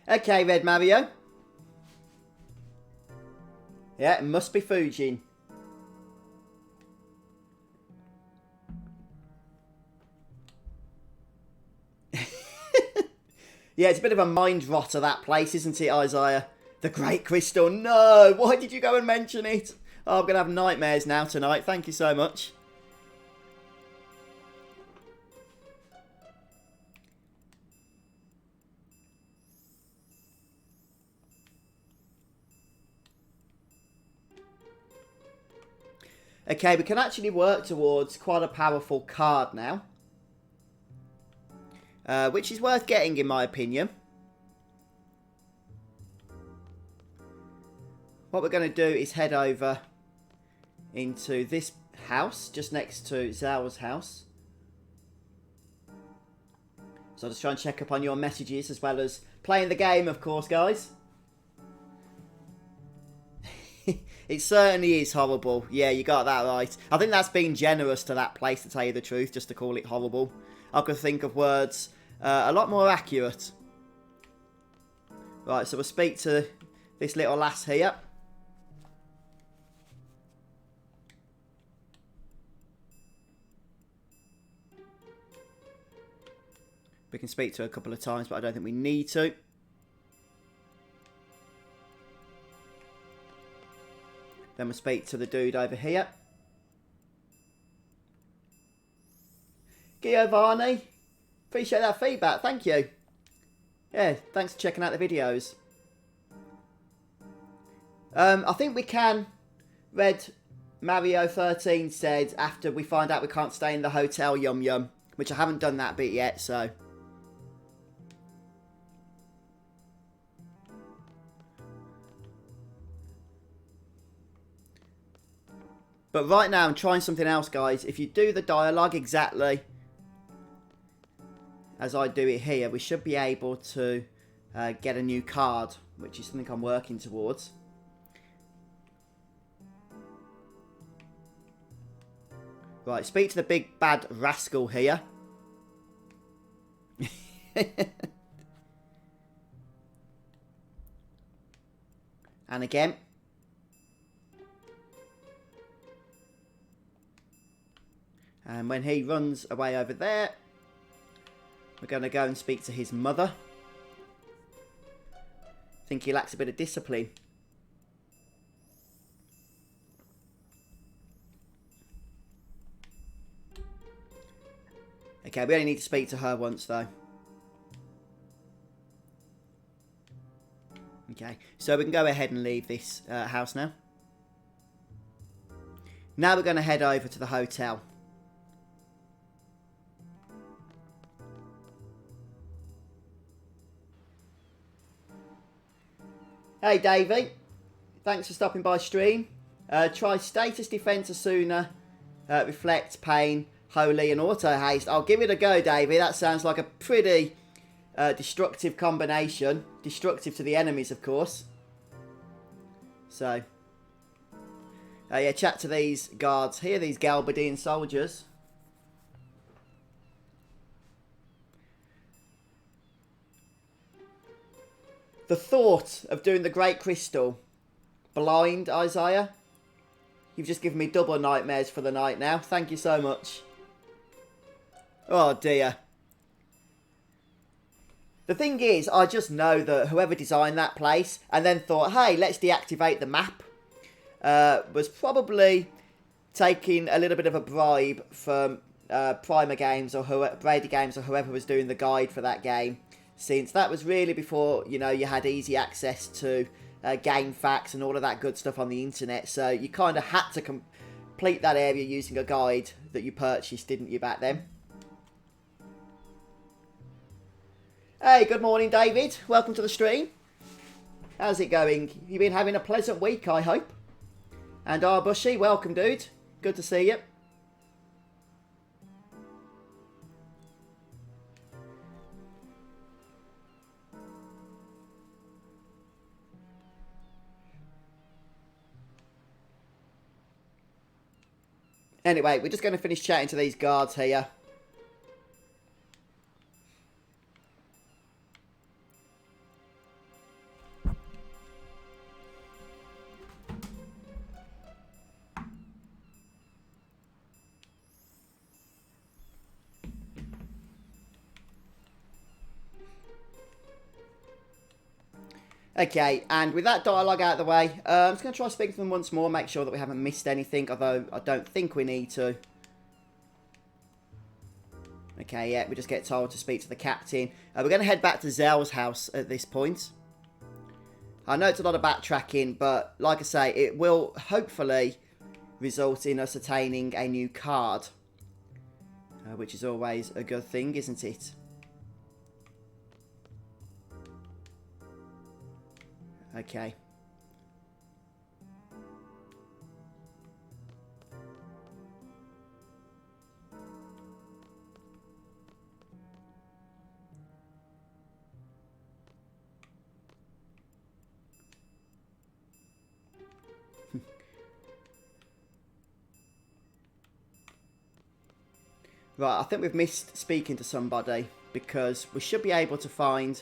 Okay, Red Mario. Yeah, it must be Fujin. Yeah, it's a bit of a mind rotter, that place, isn't it, Isaiah? The Great Crystal. No! Why did you go and mention it? Oh, I'm going to have nightmares now tonight. Thank you so much. Okay, we can actually work towards quite a powerful card now. Which is worth getting, in my opinion. What we're going to do is head over into this house, just next to Zhao's house. So I'll just try and check up on your messages as well as playing the game, of course, guys. It certainly is horrible. Yeah, you got that right. I think that's being generous to that place, to tell you the truth, just to call it horrible. I could think of words a lot more accurate. Right, so we'll speak to this little lass here. We can speak to her a couple of times, but I don't think we need to. Then we'll speak to the dude over here. Giovanni, appreciate that feedback, thank you. Yeah, thanks for checking out the videos. I think we can. Red Mario 13 said after we find out we can't stay in the hotel, yum yum. Which I haven't done that bit yet, so. But right now I'm trying something else, guys. If you do the dialogue exactly as I do it here, we should be able to get a new card, which is something I'm working towards. Right, speak to the big bad rascal here. And again. And when he runs away over there, we're going to go and speak to his mother. I think he lacks a bit of discipline. Okay, we only need to speak to her once though. Okay, so we can go ahead and leave this house now. Now we're going to head over to the hotel. Hey Davey, thanks for stopping by stream. Try status defense Asuna, reflect, pain, holy and auto haste. I'll give it a go, Davey. That sounds like a pretty destructive combination. Destructive to the enemies, of course. So, yeah, chat to these guards here, these Galbadian soldiers. The thought of doing the Great Crystal blind, Isaiah. You've just given me double nightmares for the night now. Thank you so much. Oh dear. The thing is, I just know that whoever designed that place and then thought, hey, let's deactivate the map, was probably taking a little bit of a bribe from Primer Games or Brady Games or whoever was doing the guide for that game. Since that was really before, you know, you had easy access to game facts and all of that good stuff on the internet. So you kind of had to complete that area using a guide that you purchased, didn't you, back then? Hey, good morning, David. Welcome to the stream. How's it going? You've been having a pleasant week, I hope. And Bushy, welcome, dude. Good to see you. Anyway, we're just going to finish chatting to these guards here. Okay, and with that dialogue out of the way, I'm just going to try speaking to them once more, make sure that we haven't missed anything, although I don't think we need to. Okay, yeah, we just get told to speak to the captain. We're going to head back to Zell's house at this point. I know it's a lot of backtracking, but like I say, it will hopefully result in us attaining a new card. Which is always a good thing, isn't it? Okay. Right, I think we've missed speaking to somebody, because we should be able to find...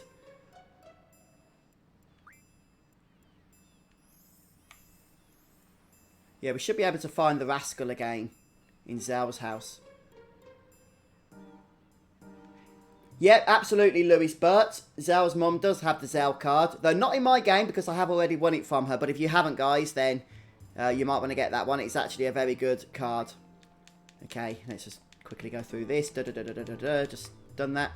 Yeah, we should be able to find the rascal again in Zell's house. Yeah, absolutely, Lewis Burt. Zell's mum does have the Zell card, though not in my game because I have already won it from her. But if you haven't, guys, then you might want to get that one. It's actually a very good card. Okay, let's just quickly go through this. Just done that.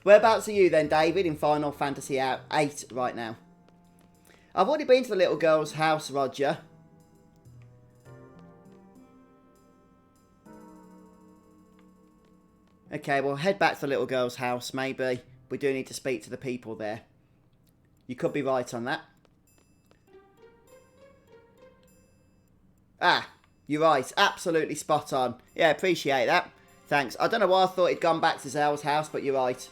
Whereabouts are you then, David, in Final Fantasy VIII right now? I've already been to the little girl's house, Roger. Okay, we'll head back to the little girl's house, maybe. We do need to speak to the people there. You could be right on that. Ah, you're right. Absolutely spot on. Yeah, appreciate that. Thanks. I don't know why I thought he'd gone back to Zell's house, but you're right.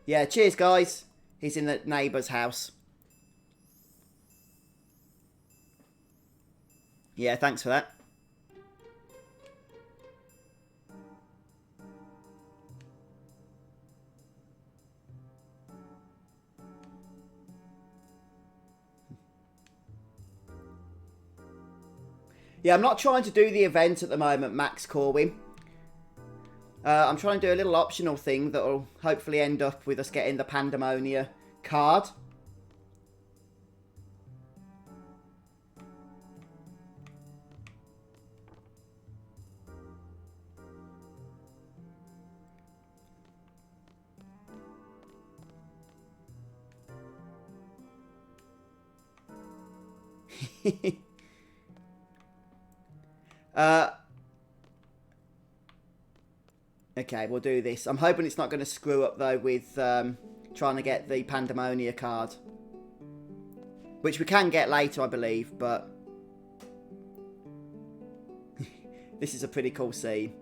Yeah, cheers, guys. He's in the neighbour's house. Yeah, thanks for that. Yeah, I'm not trying to do the event at the moment, Max Corwin. I'm trying to do a little optional thing that will hopefully end up with us getting the Pandemonia card. Okay, we'll do this. I'm hoping it's not going to screw up, though, with trying to get the Pandemonia card. Which we can get later, I believe, but... This is a pretty cool scene.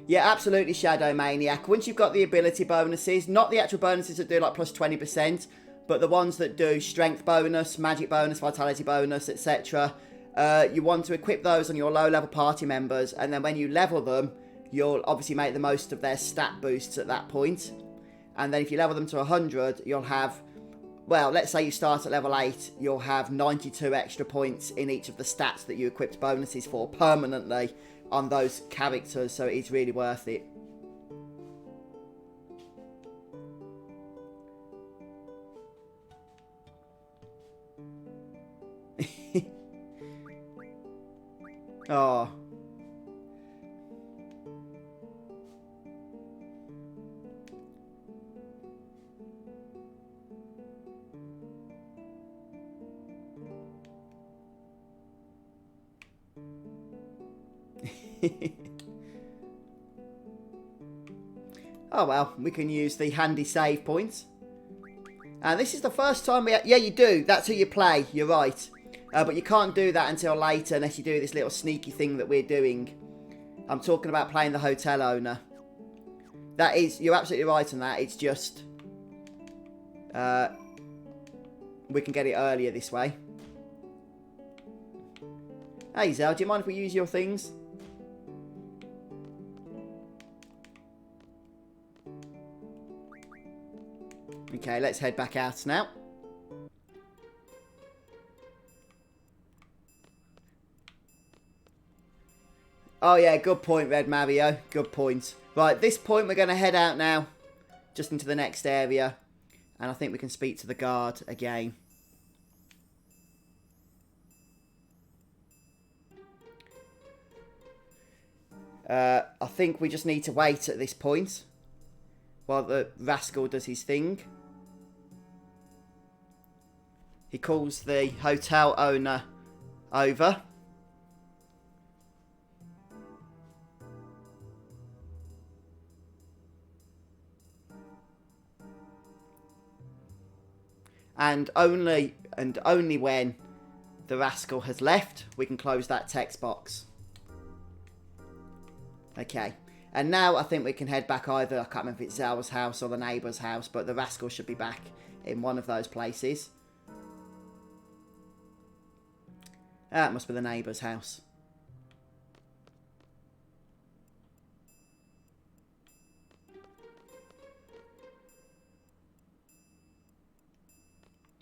Yeah, absolutely, Shadow Maniac. Once you've got the ability bonuses, not the actual bonuses that do like plus 20%, but the ones that do strength bonus, magic bonus, vitality bonus, etc. You want to equip those on your low-level party members, and then when you level them, you'll obviously make the most of their stat boosts at that point. And then if you level them to 100, you'll have... Well, let's say you start at level 8, you'll have 92 extra points in each of the stats that you equipped bonuses for permanently on those characters, so it's really worth it. Oh. Oh well, we can use the handy save points. And this is the first time we... Yeah, you do. That's who you play. You're right. But you can't do that until later unless you do this little sneaky thing that we're doing. I'm talking about playing the hotel owner. That is... You're absolutely right on that. It's just... we can get it earlier this way. Hey, Zell, do you mind if we use your things? Okay, let's head back out now. Oh yeah, good point, Red Mario. Good point. Right, at this point we're going to head out now. Just into the next area. And I think we can speak to the guard again. I think we just need to wait at this point. While the rascal does his thing. He calls the hotel owner over. And only when the rascal has left, we can close that text box. Okay. And now I think we can head back either, I can't remember if it's Zell's house or the neighbour's house, but the rascal should be back in one of those places. That must be the neighbour's house.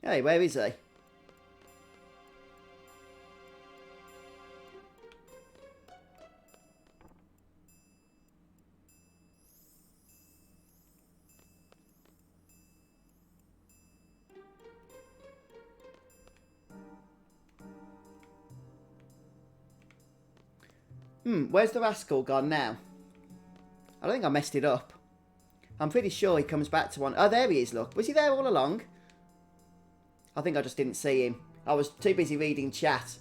Hey, where is he? Where's the rascal gone now? I don't think I messed it up. I'm pretty sure he comes back to one. Oh, there he is, look. Was he there all along? I think I just didn't see him. I was too busy reading chat.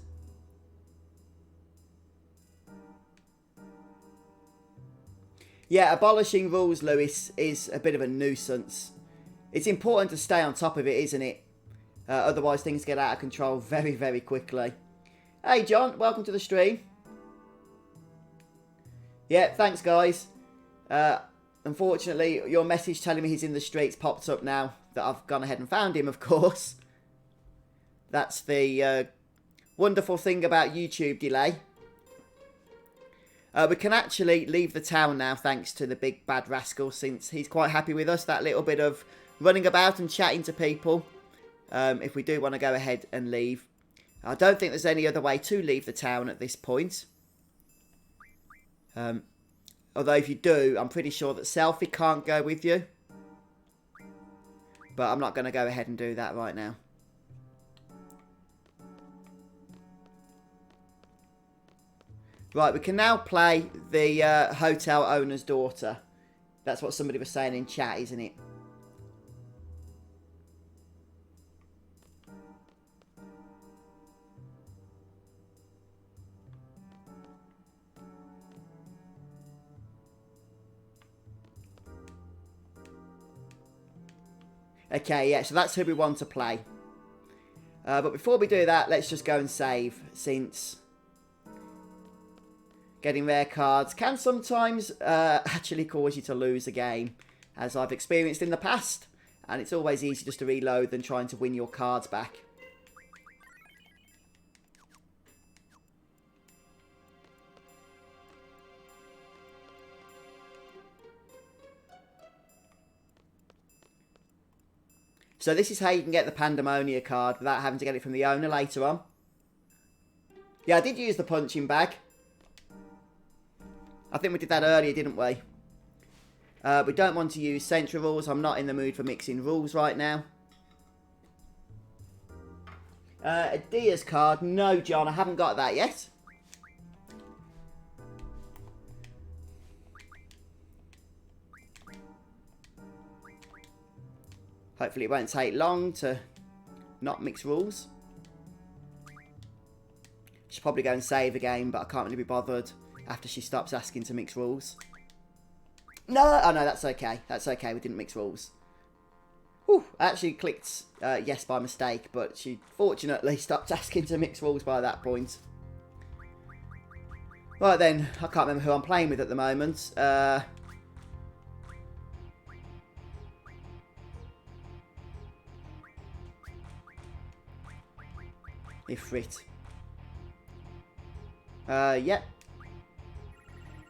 Yeah, abolishing rules, Lewis, is a bit of a nuisance. It's important to stay on top of it, isn't it? Otherwise, things get out of control very, very quickly. Hey, John. Welcome to the stream. Yeah, thanks, guys. Unfortunately, your message telling me he's in the streets popped up now that I've gone ahead and found him, of course. That's the wonderful thing about YouTube delay. We can actually leave the town now, thanks to the big bad rascal, since he's quite happy with us. That little bit of running about and chatting to people. If we do want to go ahead and leave. I don't think there's any other way to leave the town at this point. Although if you do, I'm pretty sure that Selfie can't go with you. But I'm not going to go ahead and do that right now. Right, we can now play the hotel owner's daughter. That's what somebody was saying in chat, isn't it? Okay, yeah, so that's who we want to play. But before we do that, let's just go and save, since getting rare cards can sometimes actually cause you to lose a game, as I've experienced in the past. And it's always easier just to reload than trying to win your cards back. So this is how you can get the Pandemonia card without having to get it from the owner later on. Yeah, I did use the punching bag. I think we did that earlier, didn't we? We don't want to use Central Rules. I'm not in the mood for mixing rules right now. A Dia's card. No, John, I haven't got that yet. Hopefully it won't take long to not mix rules. She'll probably go and save a game, but I can't really be bothered after she stops asking to mix rules. No! Oh no, that's okay. That's okay, we didn't mix rules. Whew, I actually clicked yes by mistake, but she fortunately stopped asking to mix rules by that point. Right then, I can't remember who I'm playing with at the moment. Ifrit. Yep.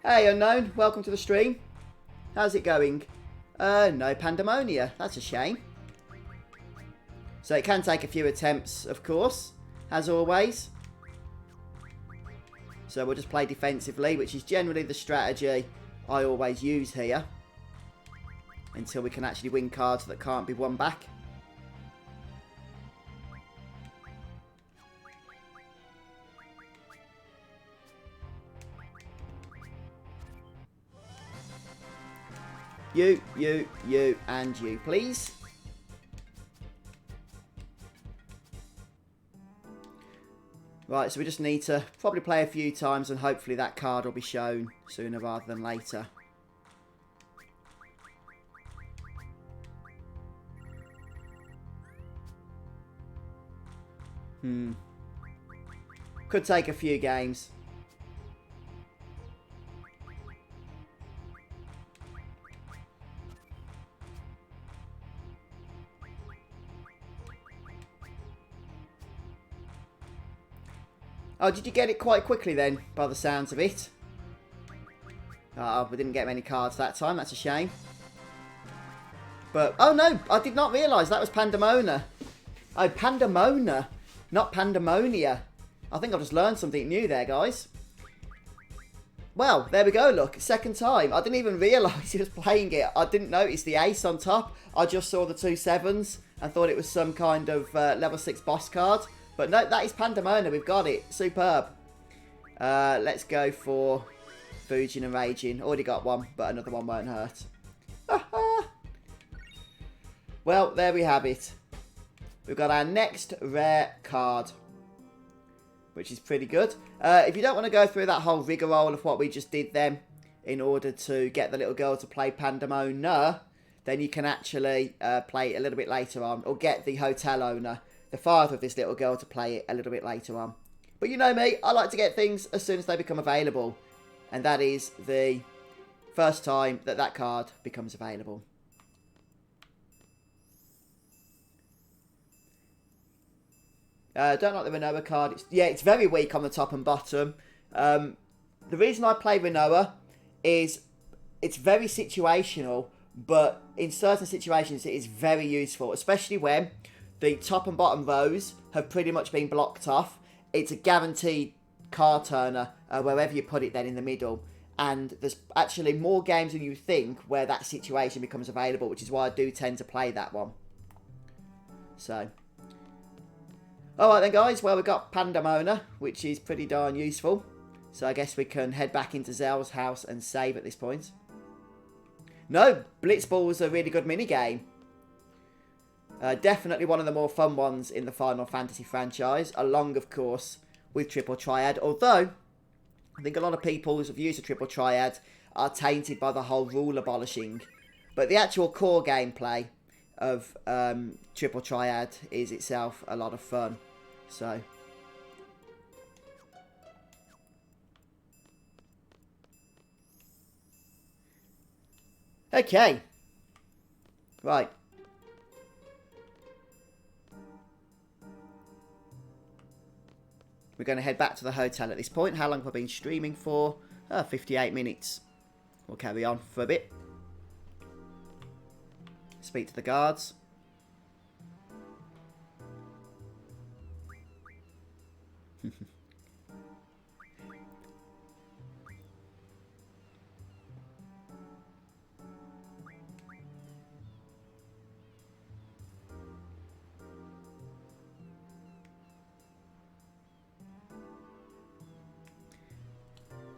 Hey, Unknown. Welcome to the stream. How's it going? No Pandemonia. That's a shame. So it can take a few attempts, of course, as always. So we'll just play defensively, which is generally the strategy I always use here. Until we can actually win cards that can't be won back. You, and you, please. Right, so we just need to probably play a few times and hopefully that card will be shown sooner rather than later. Could take a few games. Oh, did you get it quite quickly then, by the sounds of it? Oh, we didn't get many cards that time. That's a shame. But, oh no, I did not realise that was Pandemona. Oh, Pandemona, not Pandemonia. I think I've just learned something new there, guys. Well, there we go, look. Second time. I didn't even realise he was playing it. I didn't notice the ace on top. I just saw the 2 7s and thought it was some kind of level 6 boss card. But no, that is Pandemona. We've got it. Superb. Let's go for Fujin and Raging. Already got one, but another one won't hurt. Well, there we have it. We've got our next rare card, which is pretty good. If you don't want to go through that whole rigmarole of what we just did then, in order to get the little girl to play Pandemona, then you can actually play it a little bit later on, or get the hotel owner, the father of this little girl, to play it a little bit later on. But you know me, I like to get things as soon as they become available. And that is the first time that that card becomes available. Don't like the Renoa card. It's very weak on the top and bottom. The reason I play Renoa is it's very situational, but in certain situations it is very useful, especially when the top and bottom rows have pretty much been blocked off. It's a guaranteed card turner wherever you put it then in the middle. And there's actually more games than you think where that situation becomes available, which is why I do tend to play that one. So, alright then guys, well we've got Pandemona, which is pretty darn useful. So I guess we can head back into Zell's house and save at this point. No, Blitzball was a really good minigame. Definitely one of the more fun ones in the Final Fantasy franchise, along of course with Triple Triad, although I think a lot of people's views of Triple Triad are tainted by the whole rule abolishing. But the actual core gameplay of Triple Triad is itself a lot of fun. So, okay, right. We're going to head back to the hotel at this point. How long have I been streaming for? 58 minutes. We'll carry on for a bit. Speak to the guards.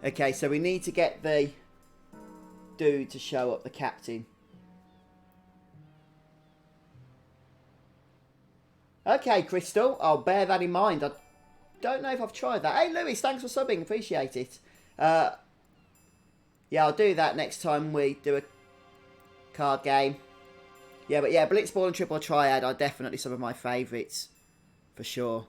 Okay, so we need to get the dude to show up, the captain. Okay, Crystal, I'll bear that in mind. I don't know if I've tried that. Hey, Lewis, thanks for subbing. Appreciate it. Yeah, I'll do that next time we do a card game. Yeah, but yeah, Blitzball and Triple Triad are definitely some of my favourites, for sure.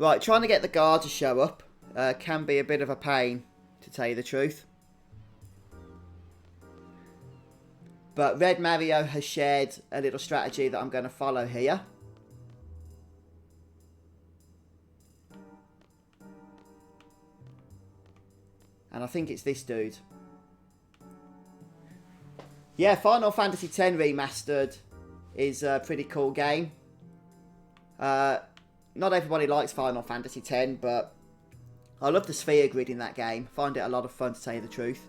Right, trying to get the guard to show up can be a bit of a pain, to tell you the truth. But Red Mario has shared a little strategy that I'm going to follow here. And I think it's this dude. Yeah, Final Fantasy X Remastered is a pretty cool game. Not everybody likes Final Fantasy X, but I love the sphere grid in that game. Find it a lot of fun, to tell you the truth.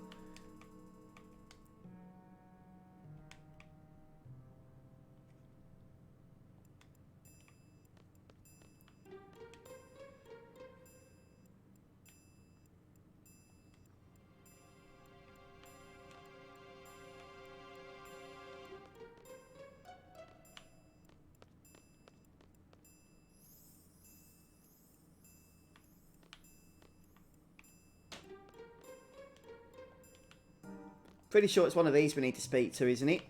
Pretty sure it's one of these we need to speak to, isn't it?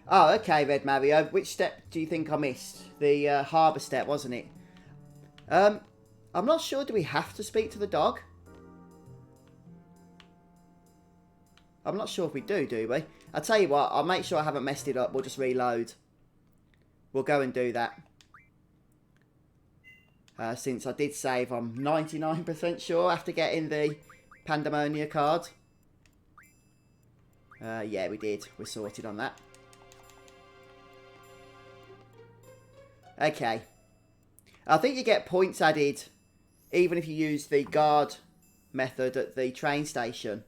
Oh, okay, Red Mario. Which step do you think I missed? The harbour step, wasn't it? I'm not sure. Do we have to speak to the dog? I'm not sure if we do we? I'll tell you what, I'll make sure I haven't messed it up. We'll just reload. We'll go and do that. Since I did save, I'm 99% sure after getting the Pandemonia card. Yeah, we did. We're sorted on that. Okay. I think you get points added even if you use the guard method at the train station.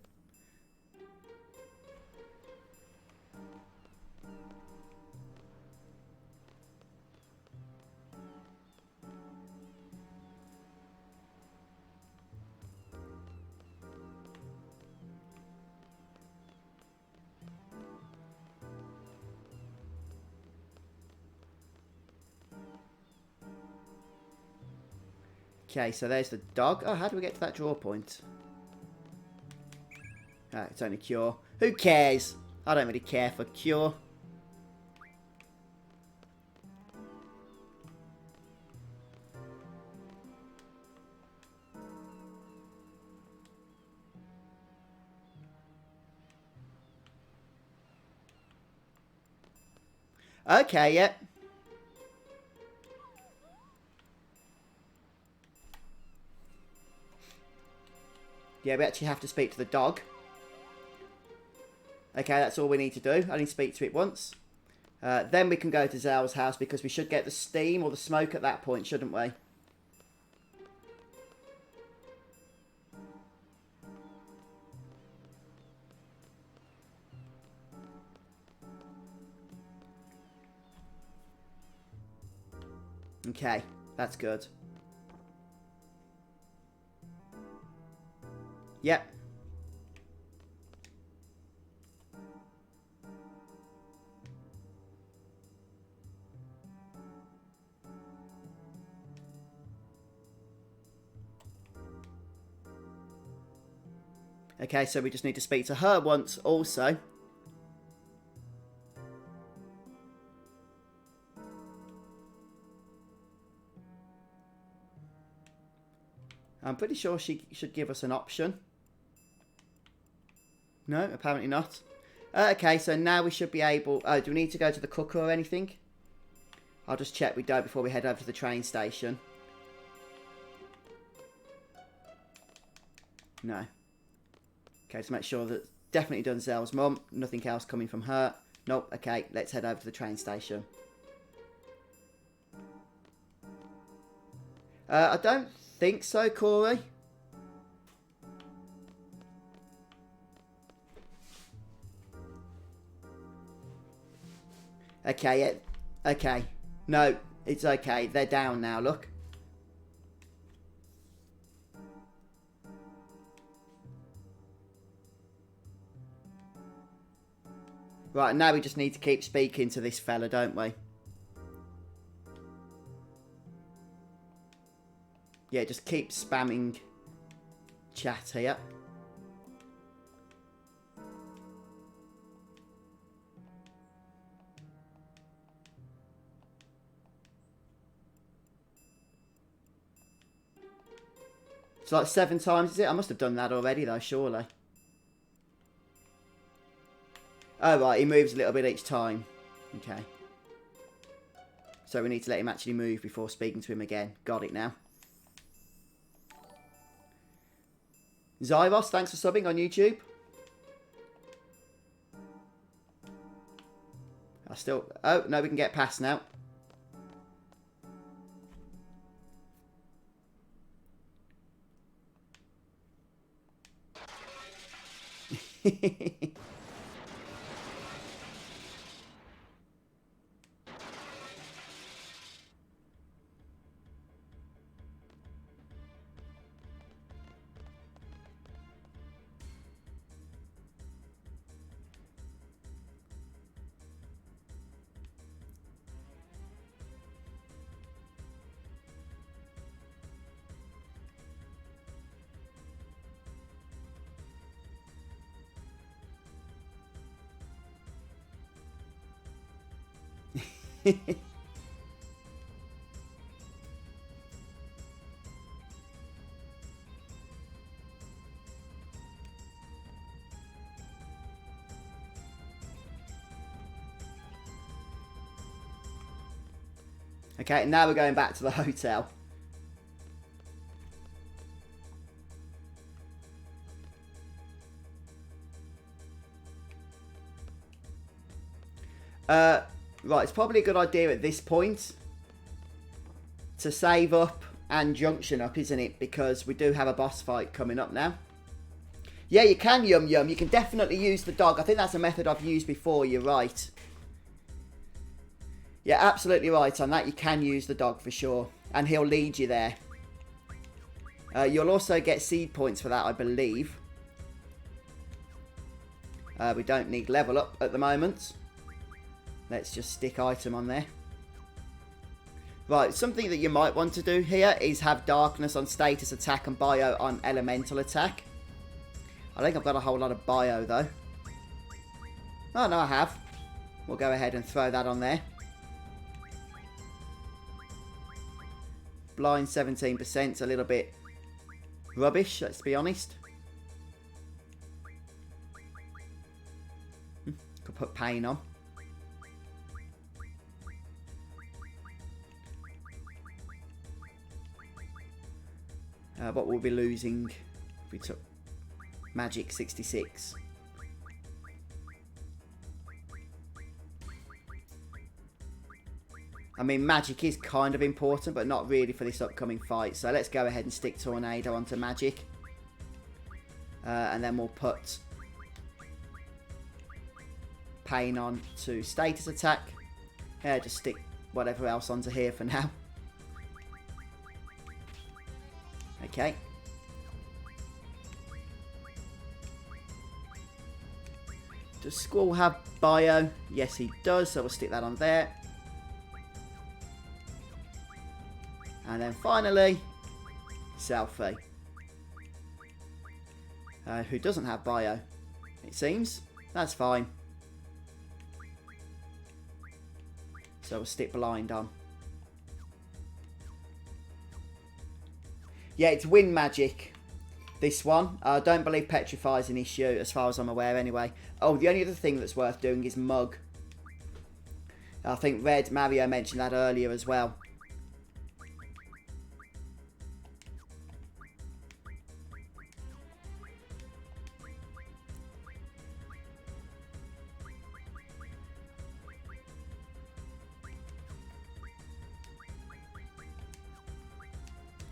Okay, so there's the dog. Oh, how do we get to that draw point? Oh, it's only cure. Who cares? I don't really care for cure. Okay, yep. Yeah. Yeah, we actually have to speak to the dog. Okay, that's all we need to do. I need to speak to it once. Then we can go to Zell's house because we should get the steam or the smoke at that point, shouldn't we? Okay, that's good. Yep. Okay, so we just need to speak to her once also. I'm pretty sure she should give us an option. No, apparently not. Okay, so now we should be able... Oh, do we need to go to the cooker or anything? I'll just check we don't before we head over to the train station. No. Okay, to make sure that definitely done Zell's mum. Nothing else coming from her. Nope, okay, let's head over to the train station. I don't think so, Corey. Okay, yeah, okay. No, it's okay. They're down now, look. Right, now we just need to keep speaking to this fella, don't we? Yeah, just keep spamming chat here. It's like 7 times, is it? I must have done that already, though, surely. Oh, right, he moves a little bit each time. Okay. So we need to let him actually move before speaking to him again. Got it now. Zyros, thanks for subbing on YouTube. Oh, no, we can get past now. Okay, now we're going back to the hotel. Right, it's probably a good idea at this point to save up and junction up, isn't it? Because we do have a boss fight coming up now. Yeah, you can, Yum Yum. You can definitely use the dog. I think that's a method I've used before. You're right. Yeah, absolutely right on that. You can use the dog for sure. And he'll lead you there. You'll also get seed points for that, I believe. We don't need level up at the moment. Let's just stick item on there. Right, something that you might want to do here is have darkness on status attack and bio on elemental attack. I think I've got a whole lot of bio though. Oh no, I have. We'll go ahead and throw that on there. Blind 17% is a little bit rubbish, let's be honest. Could put pain on. What we'll be losing if we took magic 66. I mean, magic is kind of important, but not really for this upcoming fight. So let's go ahead and stick Tornado onto magic. And then we'll put Pain on to status attack. Yeah, just stick whatever else onto here for now. Okay. Does Squall have bio? Yes, he does. So we'll stick that on there. And then finally, Selfie. Who doesn't have bio, it seems. That's fine. So we'll stick Blind on. Yeah, it's wind magic, this one. I don't believe Petrify is an issue, as far as I'm aware anyway. Oh, the only other thing that's worth doing is Mug. I think Red Mario mentioned that earlier as well.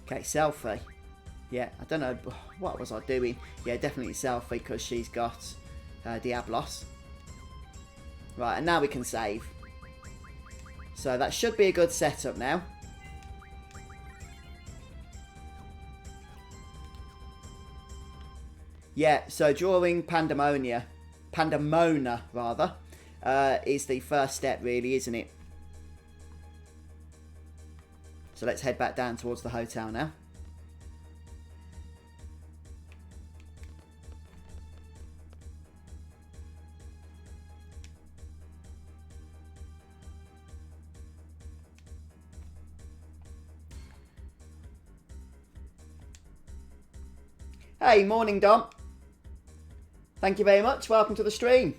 Okay, Selfie. Yeah, I don't know, what was I doing? Yeah, definitely Selfie, because she's got Diablos. Right, and now we can save. So that should be a good setup now. Yeah, so drawing Pandemona rather, is the first step really, isn't it? So let's head back down towards the hotel now. Hey, morning Dom. Thank you very much. Welcome to the stream.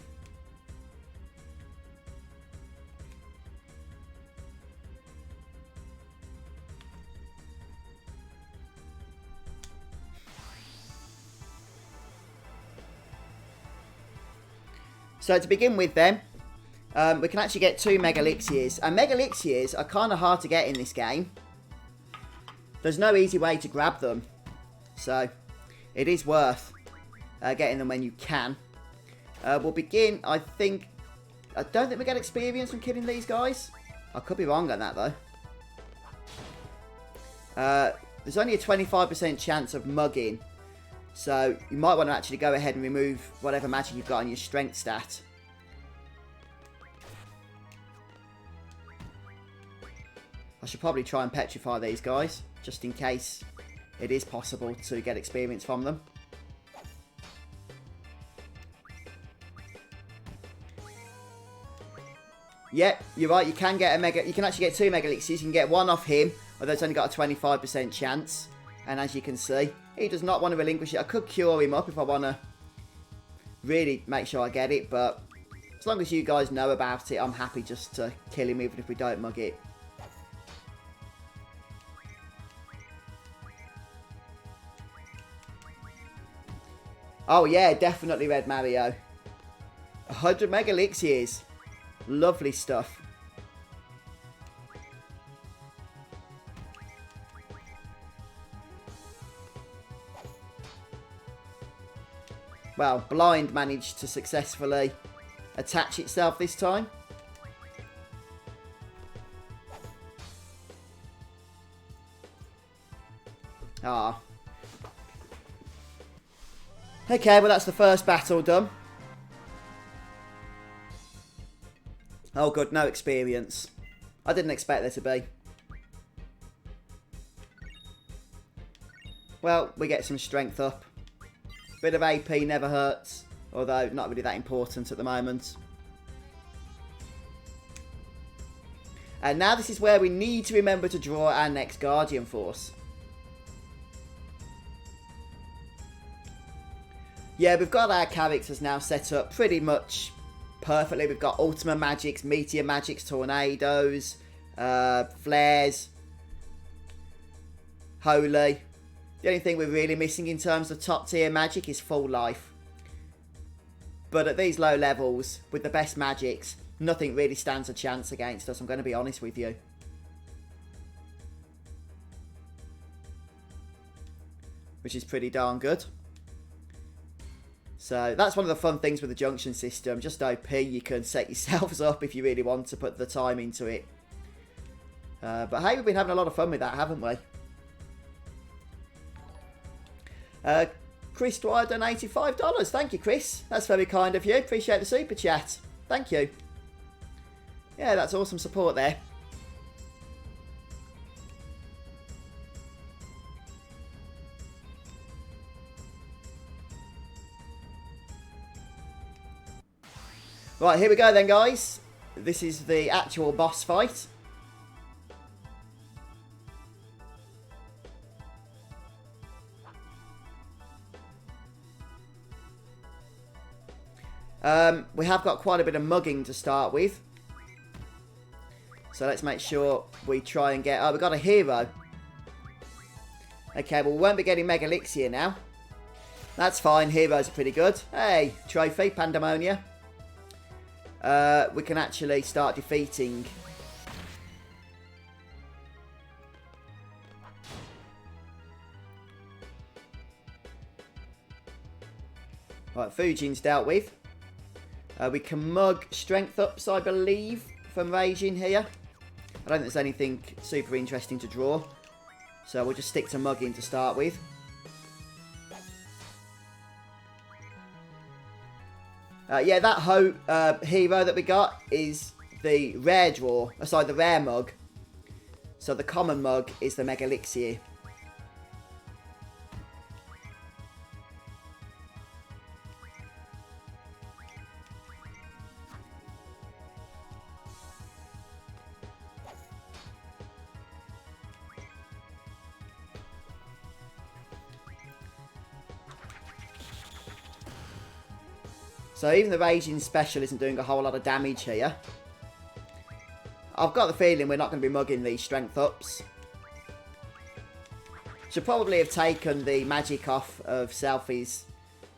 So to begin with then, we can actually get 2 Mega Elixirs. And Mega Elixirs are kind of hard to get in this game. There's no easy way to grab them. So it is worth getting them when you can. We'll begin, I don't think we get experience from killing these guys. I could be wrong on that though. There's only a 25% chance of mugging. So you might want to actually go ahead and remove whatever magic you've got on your strength stat. I should probably try and petrify these guys, just in case it is possible to get experience from them. Yep, you're right, you can actually get 2 Mega Elixirs. You can get one off him, although it's only got a 25% chance. And as you can see, he does not want to relinquish it. I could cure him up if I want to really make sure I get it, but as long as you guys know about it, I'm happy just to kill him even if we don't mug it. Oh yeah, definitely Red Mario. 100 Mega Elixirs. Lovely stuff. Well, Blind managed to successfully attach itself this time. Ah. Okay, well that's the first battle done. Oh good, no experience. I didn't expect there to be. Well, we get some strength up. Bit of AP never hurts, although not really that important at the moment. And now this is where we need to remember to draw our next Guardian Force. Yeah, we've got our characters now set up pretty much perfectly. We've got Ultima Magics, Meteor Magics, Tornadoes, Flares, Holy. The only thing we're really missing in terms of top tier magic is Full Life. But at these low levels, with the best magics, nothing really stands a chance against us, I'm going to be honest with you. Which is pretty darn good. So that's one of the fun things with the junction system. Just OP, you can set yourselves up if you really want to put the time into it. But hey, we've been having a lot of fun with that, haven't we? Chris Dwyer donated $5. Thank you, Chris. That's very kind of you. Appreciate the super chat. Thank you. Yeah, that's awesome support there. Right, here we go then, guys. This is the actual boss fight. We have got quite a bit of mugging to start with. So let's make sure we try and get... Oh, we've got a hero. Okay, well, we won't be getting Mega Elixir now. That's fine. Heroes are pretty good. Hey, trophy, Pandemonia. We can actually start defeating... Right, Fujin's dealt with. We can mug strength ups, I believe, from Raging here. I don't think there's anything super interesting to draw. So we'll just stick to mugging to start with. Yeah, that hero that we got is the rare draw. Sorry, the rare mug. So the common mug is the Mega Elixir. So even the Raging Special isn't doing a whole lot of damage here. I've got the feeling we're not going to be mugging these strength ups. Should probably have taken the magic off of Selfie's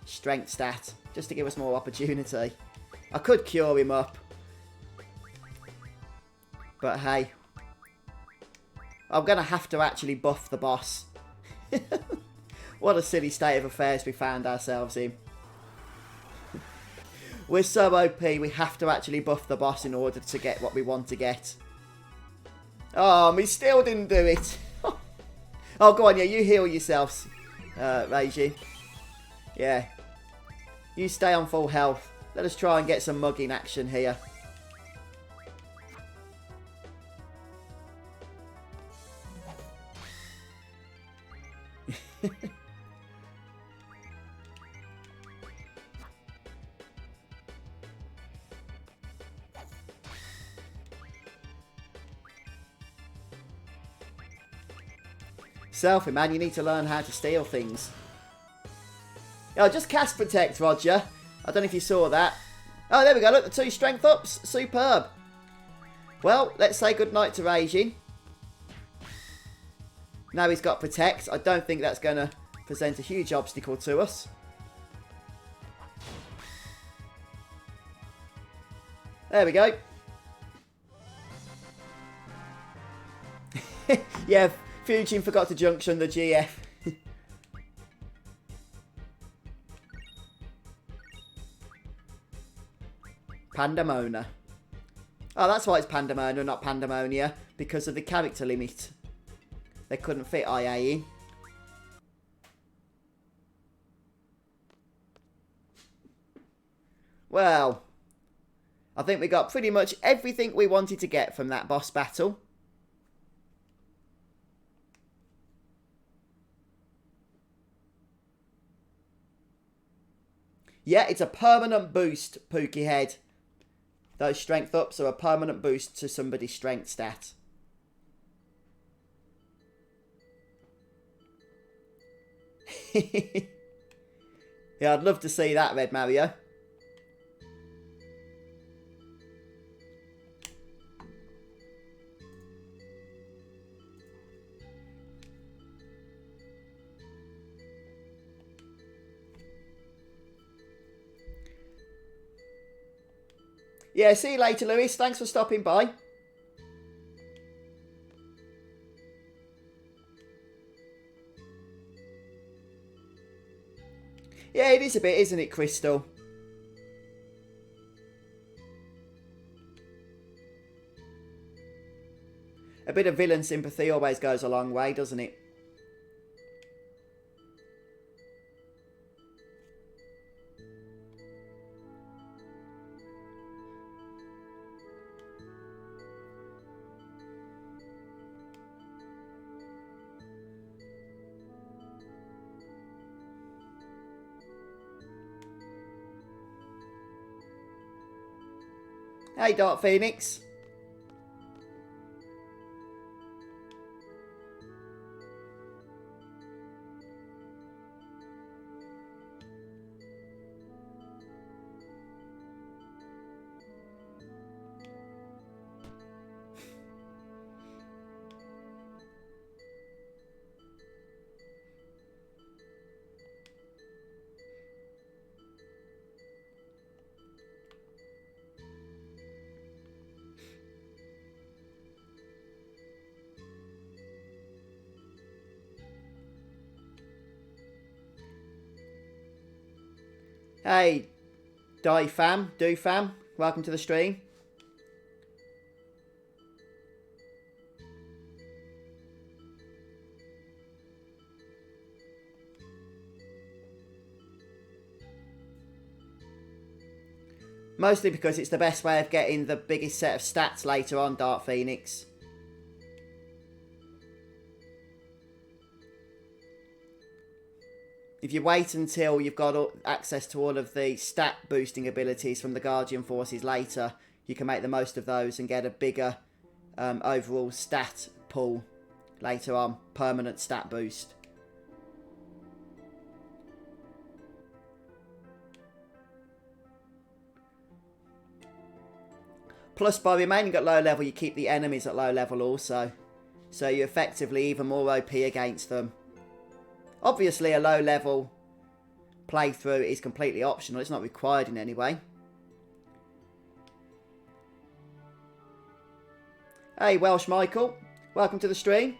strength stat, just to give us more opportunity. I could cure him up. But hey. I'm going to have to actually buff the boss. What a silly state of affairs we found ourselves in. We're so OP, we have to actually buff the boss in order to get what we want to get. Oh, we still didn't do it. Oh, go on, yeah, you heal yourselves, Reiji. Yeah. You stay on full health. Let us try and get some mugging action here. Selfie, man, you need to learn how to steal things. Oh, just cast Protect, Roger. I don't know if you saw that. Oh, there we go. Look, the 2 strength ups. Superb. Well, let's say goodnight to Reijin. Now he's got Protect. I don't think that's going to present a huge obstacle to us. There we go. Yeah, Fujin forgot to junction the GF. Pandemona. Oh, that's why it's Pandemona, not Pandemonia. Because of the character limit. They couldn't fit IA in. Well, I think we got pretty much everything we wanted to get from that boss battle. Yeah, it's a permanent boost, Pookie Head. Those strength ups are a permanent boost to somebody's strength stat. Yeah, I'd love to see that, Red Mario. Yeah, see you later, Lewis. Thanks for stopping by. Yeah, it is a bit, isn't it, Crystal? A bit of villain sympathy always goes a long way, doesn't it? Hey, Dark Phoenix. Hey, Do fam, welcome to the stream. Mostly because it's the best way of getting the biggest set of stats later on, Dark Phoenix. If you wait until you've got access to all of the stat boosting abilities from the Guardian Forces later, you can make the most of those and get a bigger overall stat pool later on. Permanent stat boost. Plus, by remaining at low level, you keep the enemies at low level also. So you're effectively even more OP against them. Obviously, a low level playthrough is completely optional. It's not required in any way. Hey, Welsh Michael. Welcome to the stream.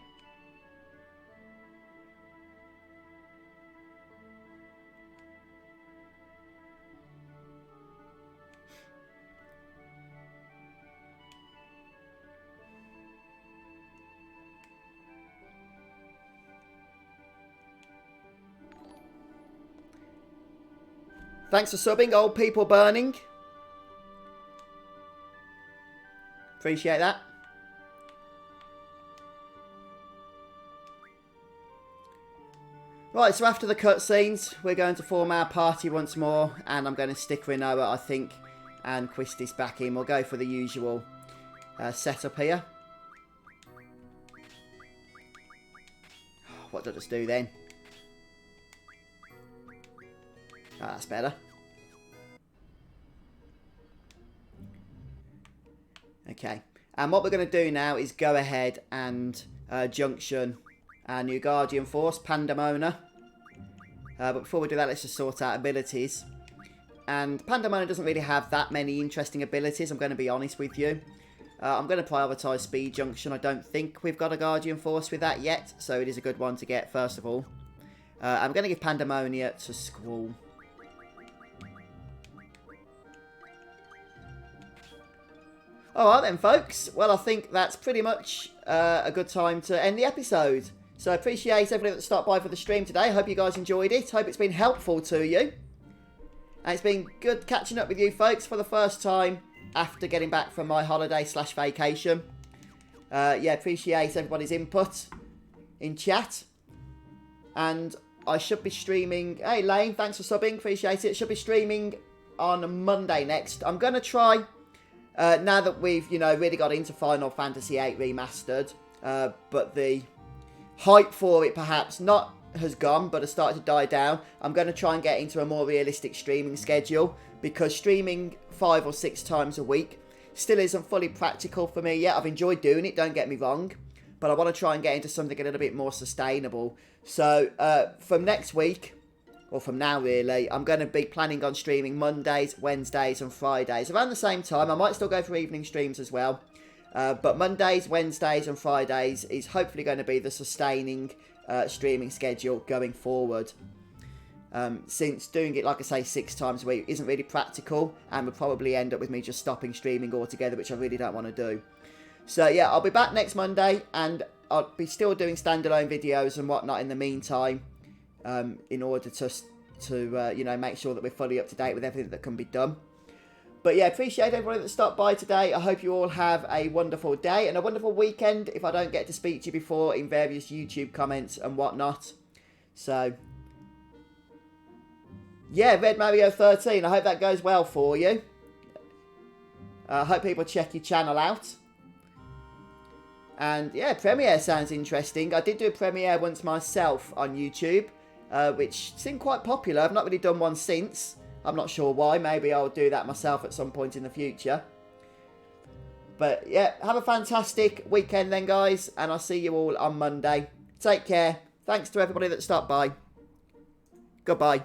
Thanks for subbing, Old People Burning. Appreciate that. Right, so after the cutscenes, we're going to form our party once more, and I'm going to stick Rinoa, I think, and Quistis back in. We'll go for the usual setup here. What did I just do then? Oh, that's better. Okay, and what we're going to do now is go ahead and junction our new Guardian Force, Pandemona. But before we do that, let's just sort out abilities. And Pandemona doesn't really have that many interesting abilities, I'm going to be honest with you. I'm going to prioritise Speed Junction. I don't think we've got a Guardian Force with that yet, so it is a good one to get first of all. I'm going to give Pandemonia to Squall. Alright then, folks. Well, I think that's pretty much a good time to end the episode. So I appreciate everybody that stopped by for the stream today. Hope you guys enjoyed it. Hope it's been helpful to you. And it's been good catching up with you folks for the first time after getting back from my holiday / vacation. Yeah, appreciate everybody's input in chat. And I should be streaming... Hey, Lane, thanks for subbing. Appreciate it. Should be streaming on Monday next. I'm going to try... now that we've, you know, really got into Final Fantasy VIII Remastered, but the hype for it perhaps not has gone, but has started to die down, I'm going to try and get into a more realistic streaming schedule, because streaming 5 or 6 times a week still isn't fully practical for me yet. I've enjoyed doing it, don't get me wrong, but I want to try and get into something a little bit more sustainable. So, from next week... or from now really, I'm going to be planning on streaming Mondays, Wednesdays and Fridays around the same time. I might still go for evening streams as well. But Mondays, Wednesdays and Fridays is hopefully going to be the sustaining streaming schedule going forward. Since doing it, like I say, 6 times a week isn't really practical, and will probably end up with me just stopping streaming altogether, which I really don't want to do. So yeah, I'll be back next Monday, and I'll be still doing standalone videos and whatnot in the meantime. In order to you know, make sure that we're fully up to date with everything that can be done. But yeah, appreciate everybody that stopped by today. I hope you all have a wonderful day and a wonderful weekend if I don't get to speak to you before in various YouTube comments and whatnot. So, yeah, Red Mario 13, I hope that goes well for you. I hope people check your channel out. And yeah, Premiere sounds interesting. I did do a Premiere once myself on YouTube. Which seemed quite popular. I've not really done one since. I'm not sure why. Maybe I'll do that myself at some point in the future. But yeah, have a fantastic weekend then, guys. And I'll see you all on Monday. Take care. Thanks to everybody that stopped by. Goodbye.